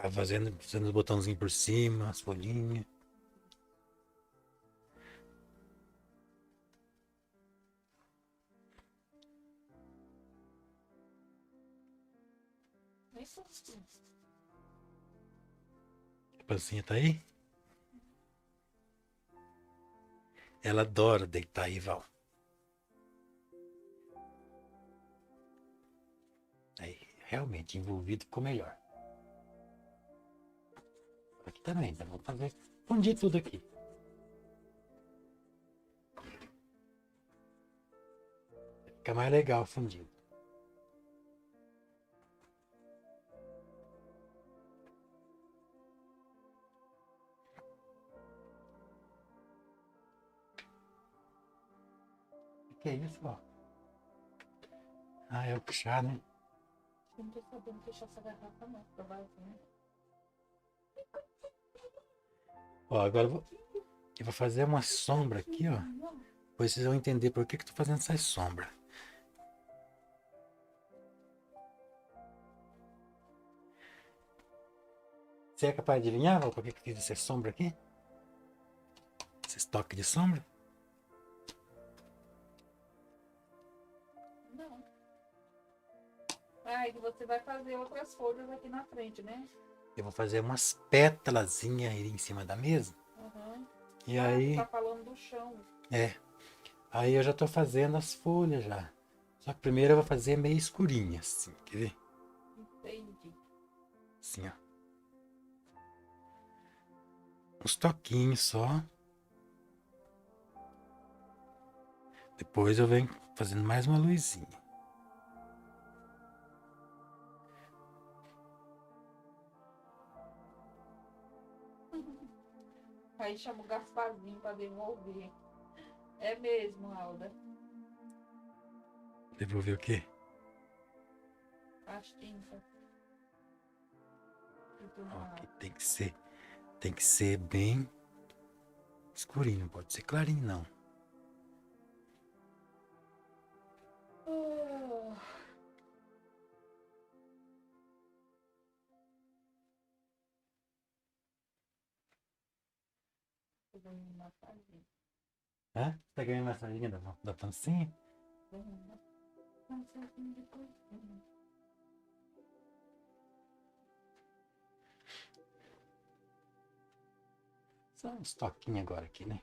Vai fazendo os botãozinhos por cima, as folhinhas. Isso assim. A pancinha tá aí? Ela adora deitar aí, Val. Aí, realmente, envolvido ficou melhor. Aqui também, tá? Vamos fazer. Fundir tudo aqui. Fica mais legal fundido. O que é isso, ó? Ah, é o chá, né? Eu não tô sabendo fechar essa garrafa, não. Pra vazio. Ó, agora eu vou fazer uma sombra aqui, ó. Depois vocês vão entender por que eu tô fazendo essa sombra. Você é capaz de adivinhar, Val, por que eu fiz essa sombra aqui? Esse toque de sombra? Não. Aí que você vai fazer outras folhas aqui na frente, né? Eu vou fazer umas pétalazinhas aí em cima da mesa. Uhum. E Ah, você aí, tá falando do chão. aí eu já tô fazendo as folhas já. Só que primeiro eu vou fazer meio escurinha, assim, quer ver? Entendi. Assim, ó. Uns toquinhos só. Depois eu venho fazendo mais uma luzinha. Aí chama o Gasparzinho pra devolver. É mesmo, Alda. Devolver o quê? As tintas. E tudo Ó, mais. aqui tem que ser bem escurinho, não pode ser clarinho não. Oh. Tô dando uma massaginha. Hã? Tá ganhando massaginha da pancinha? Dando uma massaginha de coisinha. Só uns toquinhos agora aqui, né?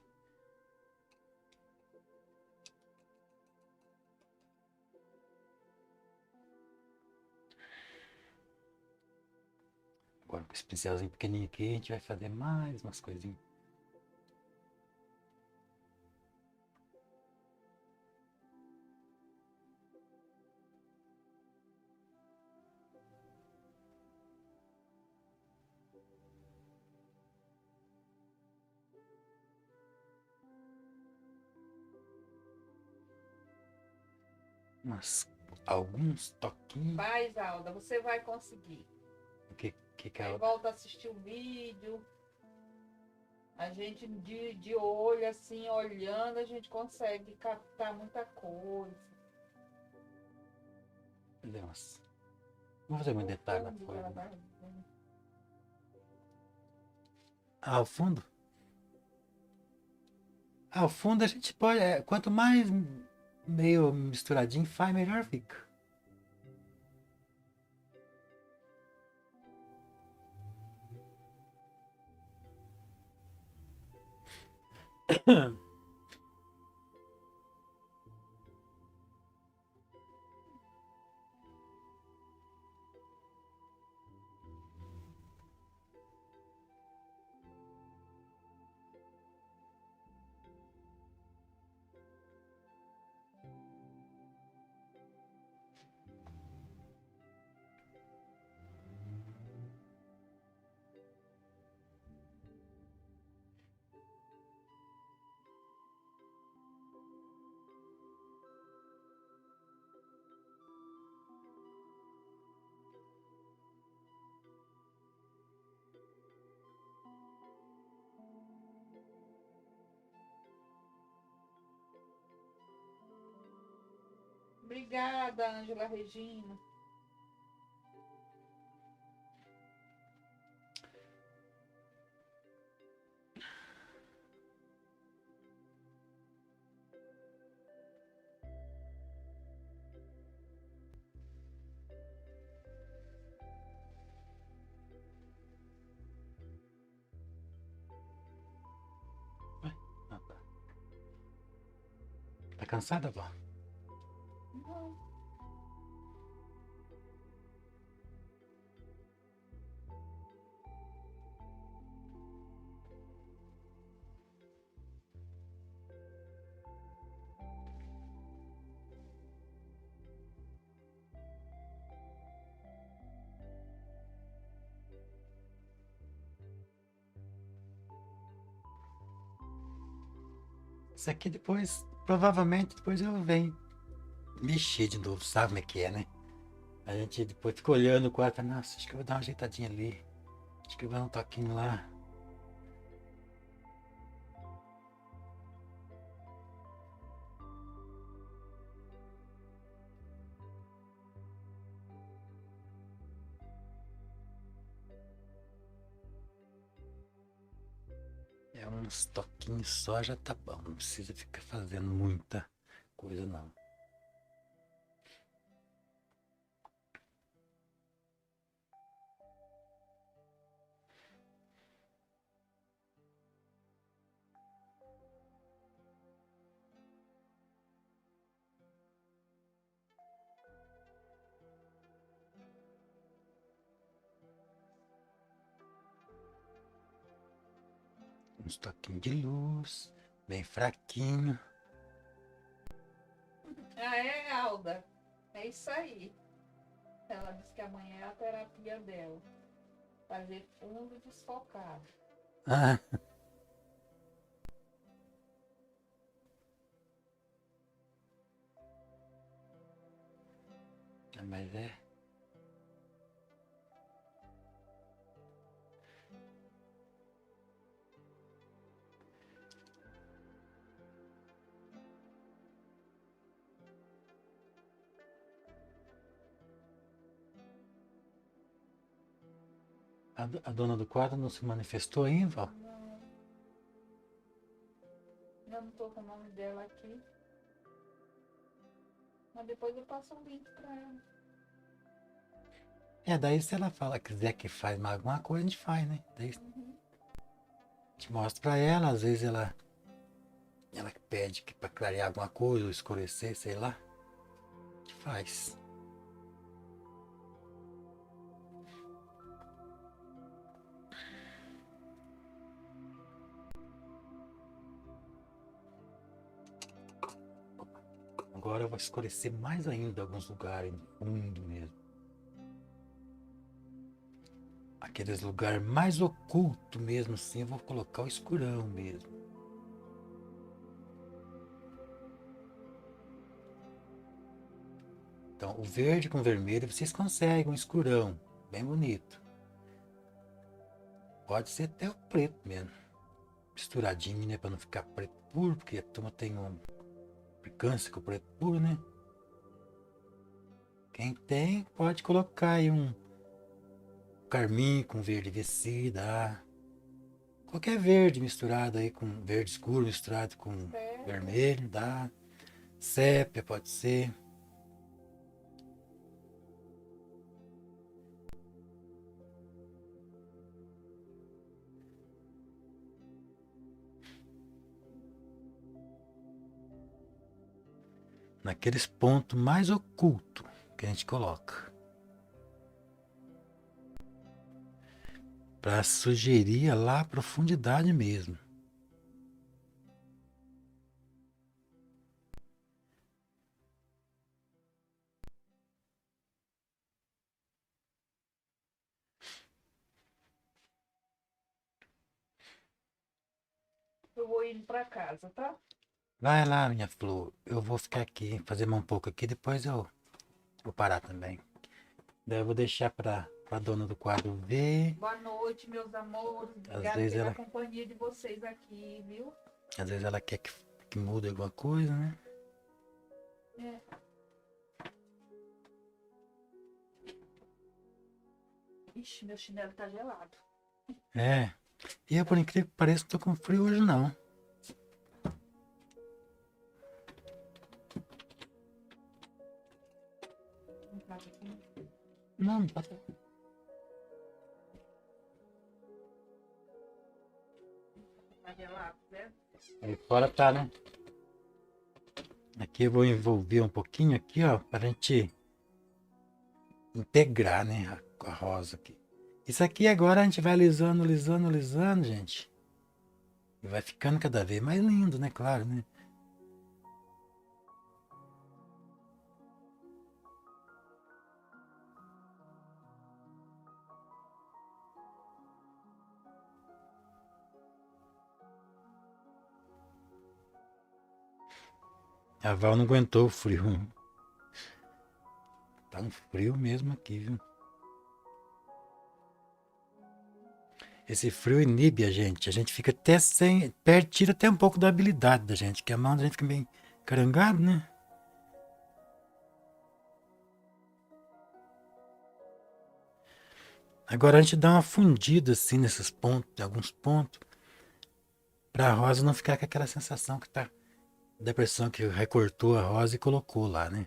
Agora com esse pincelzinho pequenininho aqui, a gente vai fazer mais umas coisinhas. Alguns toquinhos. Faz, Alda, você vai conseguir. O que é Aí o... volta a assistir o vídeo. A gente de olho, assim, olhando, a gente consegue captar muita coisa. Vamos fazer um O detalhe na fundo que folha. ela Né? vai fazendo. Ah, o fundo? Ah, o fundo a gente pode... quanto mais meio misturadinho faz, melhor fica. Obrigada, Ângela Regina. Tá cansada, vó? Não. Isso aqui depois, provavelmente depois eu venho mexer de novo, sabe como é que é, né? A gente depois fica olhando o quarto e fala, nossa, acho que eu vou dar uma ajeitadinha ali. Acho que eu vou dar um toquinho lá. É uns toquinhos só já tá bom. Não precisa ficar fazendo muita coisa não. Uns toquinhos de luz, bem fraquinho. Ah, é, Alda? É isso aí. Ela disse que amanhã é a terapia dela. Fazer fundo desfocado. Ah, mas é. A dona do quadro não se manifestou ainda, Val? Não, eu não tô com o nome dela aqui. Mas depois eu passo um link pra ela. É, daí se ela fala, quiser que faz mais alguma coisa, a gente faz, né? Daí Uhum. a gente mostra pra ela, às vezes ela pede que pra clarear alguma coisa, ou escurecer, sei lá. A gente faz. Agora eu vou escurecer mais ainda alguns lugares, no fundo mesmo. Aqueles lugares mais ocultos mesmo assim, eu vou colocar o escurão mesmo. Então, o verde com vermelho vocês conseguem um escurão, bem bonito. Pode ser até o preto mesmo, misturadinho, né, para não ficar preto puro, porque a turma tem um implicância com o preto puro, né? Quem tem, pode colocar aí um carmim com verde VC, dá. Qualquer verde misturado aí com verde escuro misturado com Certo. vermelho, dá. Sépia pode ser. Naqueles pontos mais ocultos que a gente coloca. Para sugerir lá a profundidade mesmo. Eu vou indo pra casa, tá? Vai lá, minha flor. Eu vou ficar aqui, fazer mais um pouco aqui, depois eu vou parar também. Daí eu vou deixar pra dona do quadro ver. Boa noite, meus amores. Às Obrigada vezes pela ela, companhia de vocês aqui, viu? às vezes ela quer que mude alguma coisa, né? É. Ixi, meu chinelo tá gelado. É. E eu, por incrível que pareça, não tô com frio hoje não. Um prato aqui. Não, não tá. Tá gelado, né? Aí fora tá, né? Aqui eu vou envolver um pouquinho aqui, ó, para a gente integrar, né, a rosa aqui. Isso aqui agora a gente vai alisando, alisando, alisando, gente. E vai ficando cada vez mais lindo, né, claro, né? A Val não aguentou o frio. Tá um frio mesmo aqui, viu? Esse frio inibe a gente. A gente fica até sem. Tira até um pouco da habilidade da gente, que a mão da gente fica meio carangado, né? Agora a gente dá uma fundida assim nesses pontos, em alguns pontos, pra rosa não ficar com aquela sensação que tá. Da impressão que recortou a rosa e colocou lá, né?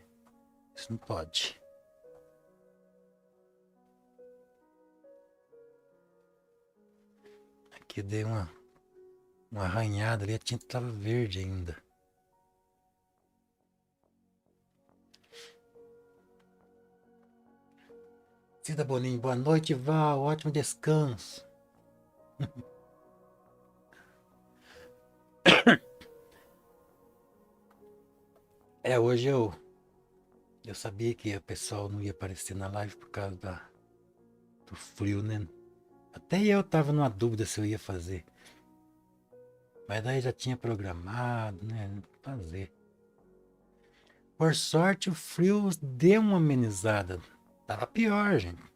Isso não pode. Aqui dei uma arranhada ali, a tinta tava verde ainda. Cida Boninho, boa noite, Val. Ótimo descanso. Hoje eu sabia que o pessoal não ia aparecer na live por causa do frio, né? Até eu tava numa dúvida se eu ia fazer. Mas daí já tinha programado, né? Fazer. Por sorte o frio deu uma amenizada. Tava pior, gente.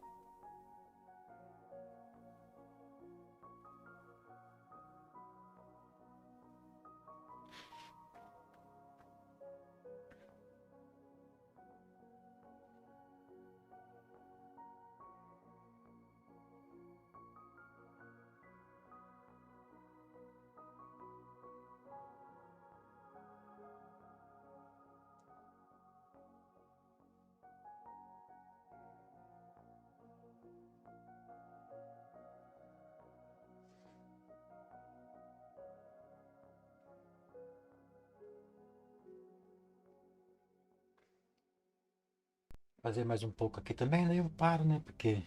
Fazer mais um pouco aqui também, daí eu paro, né? Porque,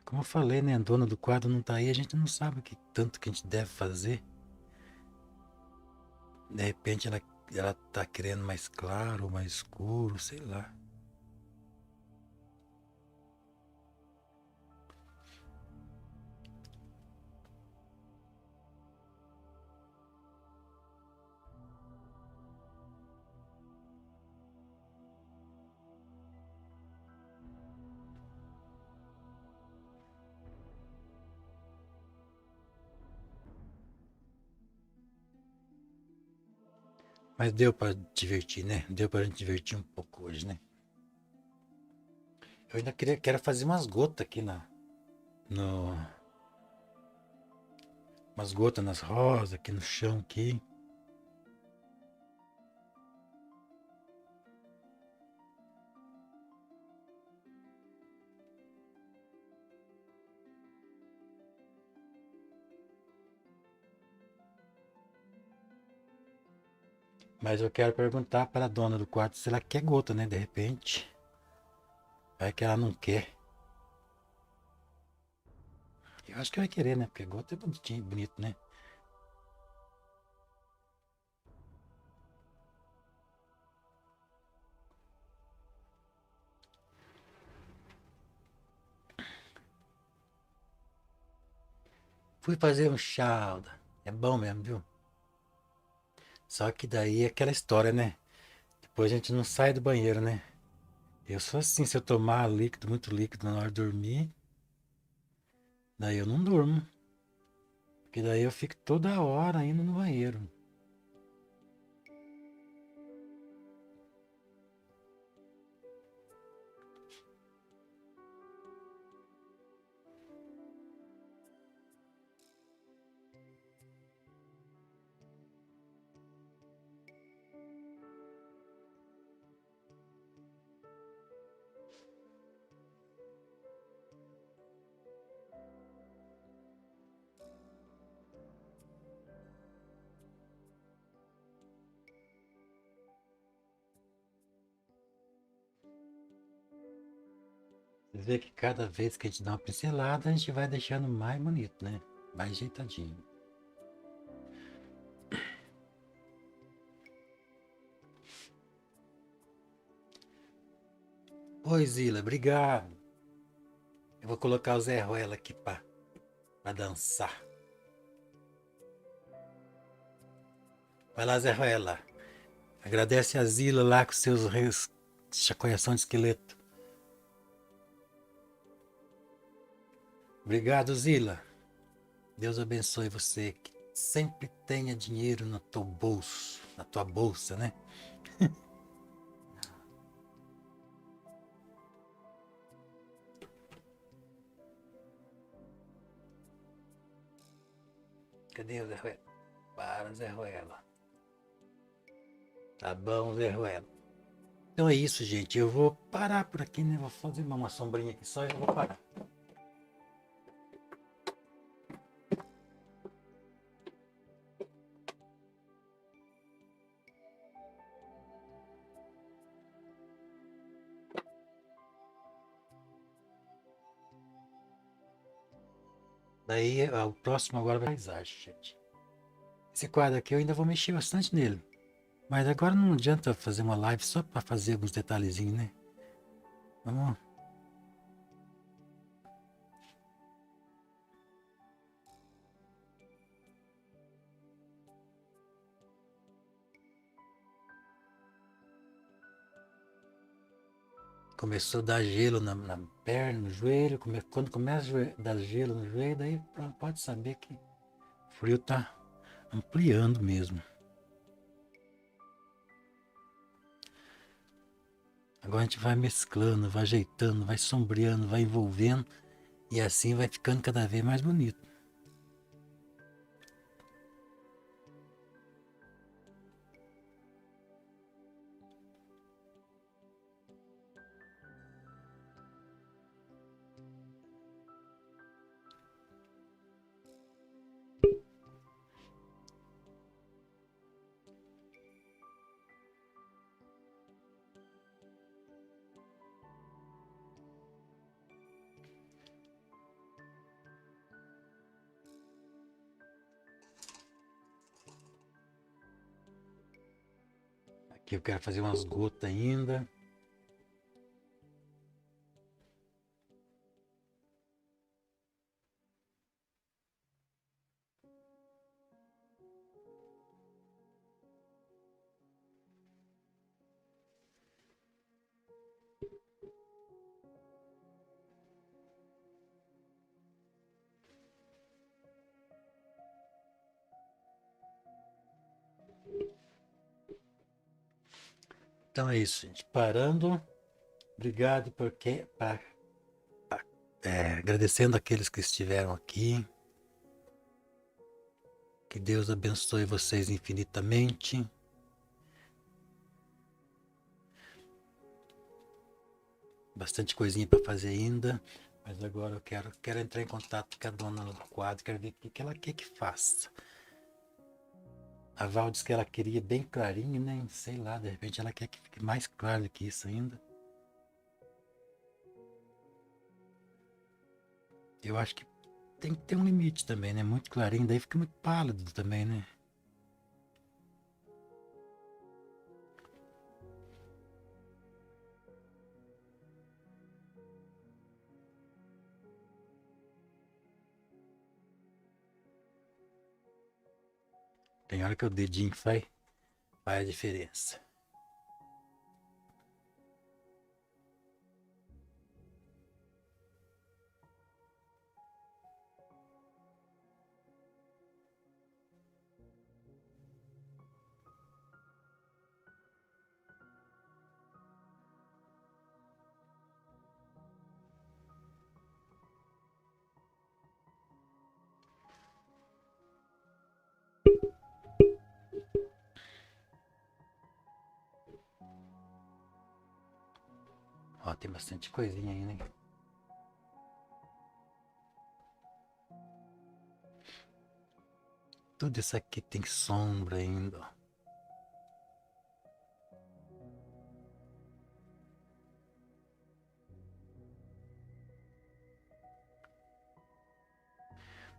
como eu falei, né? A dona do quadro não tá aí, a gente não sabe o que tanto que a gente deve fazer. De repente ela tá querendo mais claro, mais escuro, sei lá. Mas deu pra divertir, né? Deu pra gente divertir um pouco hoje, né? Eu ainda quero fazer umas gotas aqui no, umas gotas nas rosas, aqui no chão aqui. Mas eu quero perguntar para a dona do quarto se ela quer gota, né? De repente. Vai que ela não quer. Eu acho que vai querer, né? Porque gota é bonitinho, bonito, né? Fui fazer um chá. É bom mesmo, viu? Só que daí é aquela história, né? Depois a gente não sai do banheiro, né? Eu sou assim, se eu tomar líquido, muito líquido na hora de dormir, daí eu não durmo. Porque daí eu fico toda hora indo no banheiro. Vocês veem que cada vez que a gente dá uma pincelada, a gente vai deixando mais bonito, né? Mais ajeitadinho. Oi, Zila, obrigado. Eu vou colocar o Zé Ruela aqui pra dançar. Vai lá, Zé Ruela. Agradece a Zila lá com seus reis, chacoalhação de esqueleto. Obrigado, Zila. Deus abençoe você. Que sempre tenha dinheiro no teu bolso, na tua bolsa, né? Cadê o Zé Ruela? Para, Zé Ruela. Tá bom, Zé Ruela. Então é isso, gente. Eu vou parar por aqui, né? Vou fazer uma sombrinha aqui só e eu vou parar. Daí o próximo agora vai ser paisagem, gente. Esse quadro aqui eu ainda vou mexer bastante nele. Mas agora não adianta fazer uma live só para fazer alguns detalhezinhos, né? Vamos. Começou a dar gelo na perna, no joelho. Quando começa a dar gelo no joelho, daí pode saber que o frio tá ampliando mesmo. Agora a gente vai mesclando, vai ajeitando, vai sombreando, vai envolvendo. E assim vai ficando cada vez mais bonito. Aqui eu quero fazer umas gotas ainda. Então é isso, gente. Parando. Obrigado agradecendo aqueles que estiveram aqui. Que Deus abençoe vocês infinitamente. Bastante coisinha para fazer ainda. Mas agora eu quero entrar em contato com a dona do quadro. Quero ver o que ela quer que faça. A Val disse que ela queria bem clarinho, né? Sei lá, de repente ela quer que fique mais claro do que isso ainda. Eu acho que tem que ter um limite também, né? Muito clarinho, daí fica muito pálido também, né? Tem hora que o dedinho faz a diferença. Ó, tem bastante coisinha aí, né? Tudo isso aqui tem sombra ainda, ó.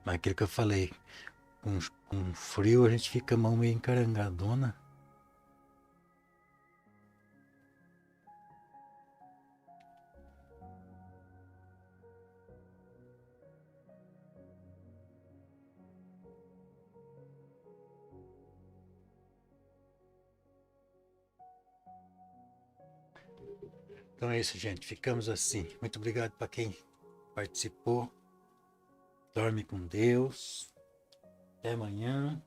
Mas aquilo que eu falei, com frio a gente fica a mão meio encarangadona. Então é isso, gente. Ficamos assim. Muito obrigado para quem participou. Dorme com Deus. Até amanhã.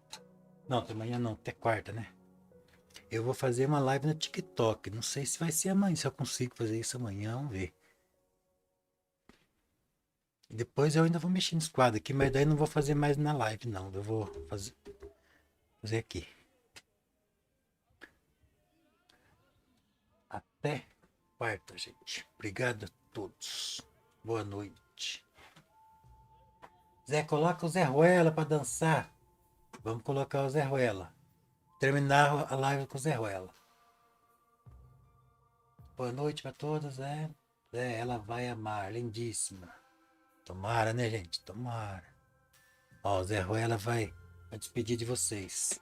Não, até amanhã não, até quarta, né? Eu vou fazer uma live no TikTok. Não sei se vai ser amanhã, se eu consigo fazer isso amanhã, vamos ver. Depois eu ainda vou mexer nos quadros aqui, mas daí não vou fazer mais na live, não. Eu vou fazer aqui. Até quarta, gente. Obrigado a todos. Boa noite. Zé, coloca o Zé Ruela pra dançar. Vamos colocar o Zé Ruela. Terminar a live com o Zé Ruela. Boa noite pra todos, Zé. Zé, ela vai amar. Lindíssima. Tomara, né, gente? Tomara. Ó, o Zé Ruela vai despedir de vocês.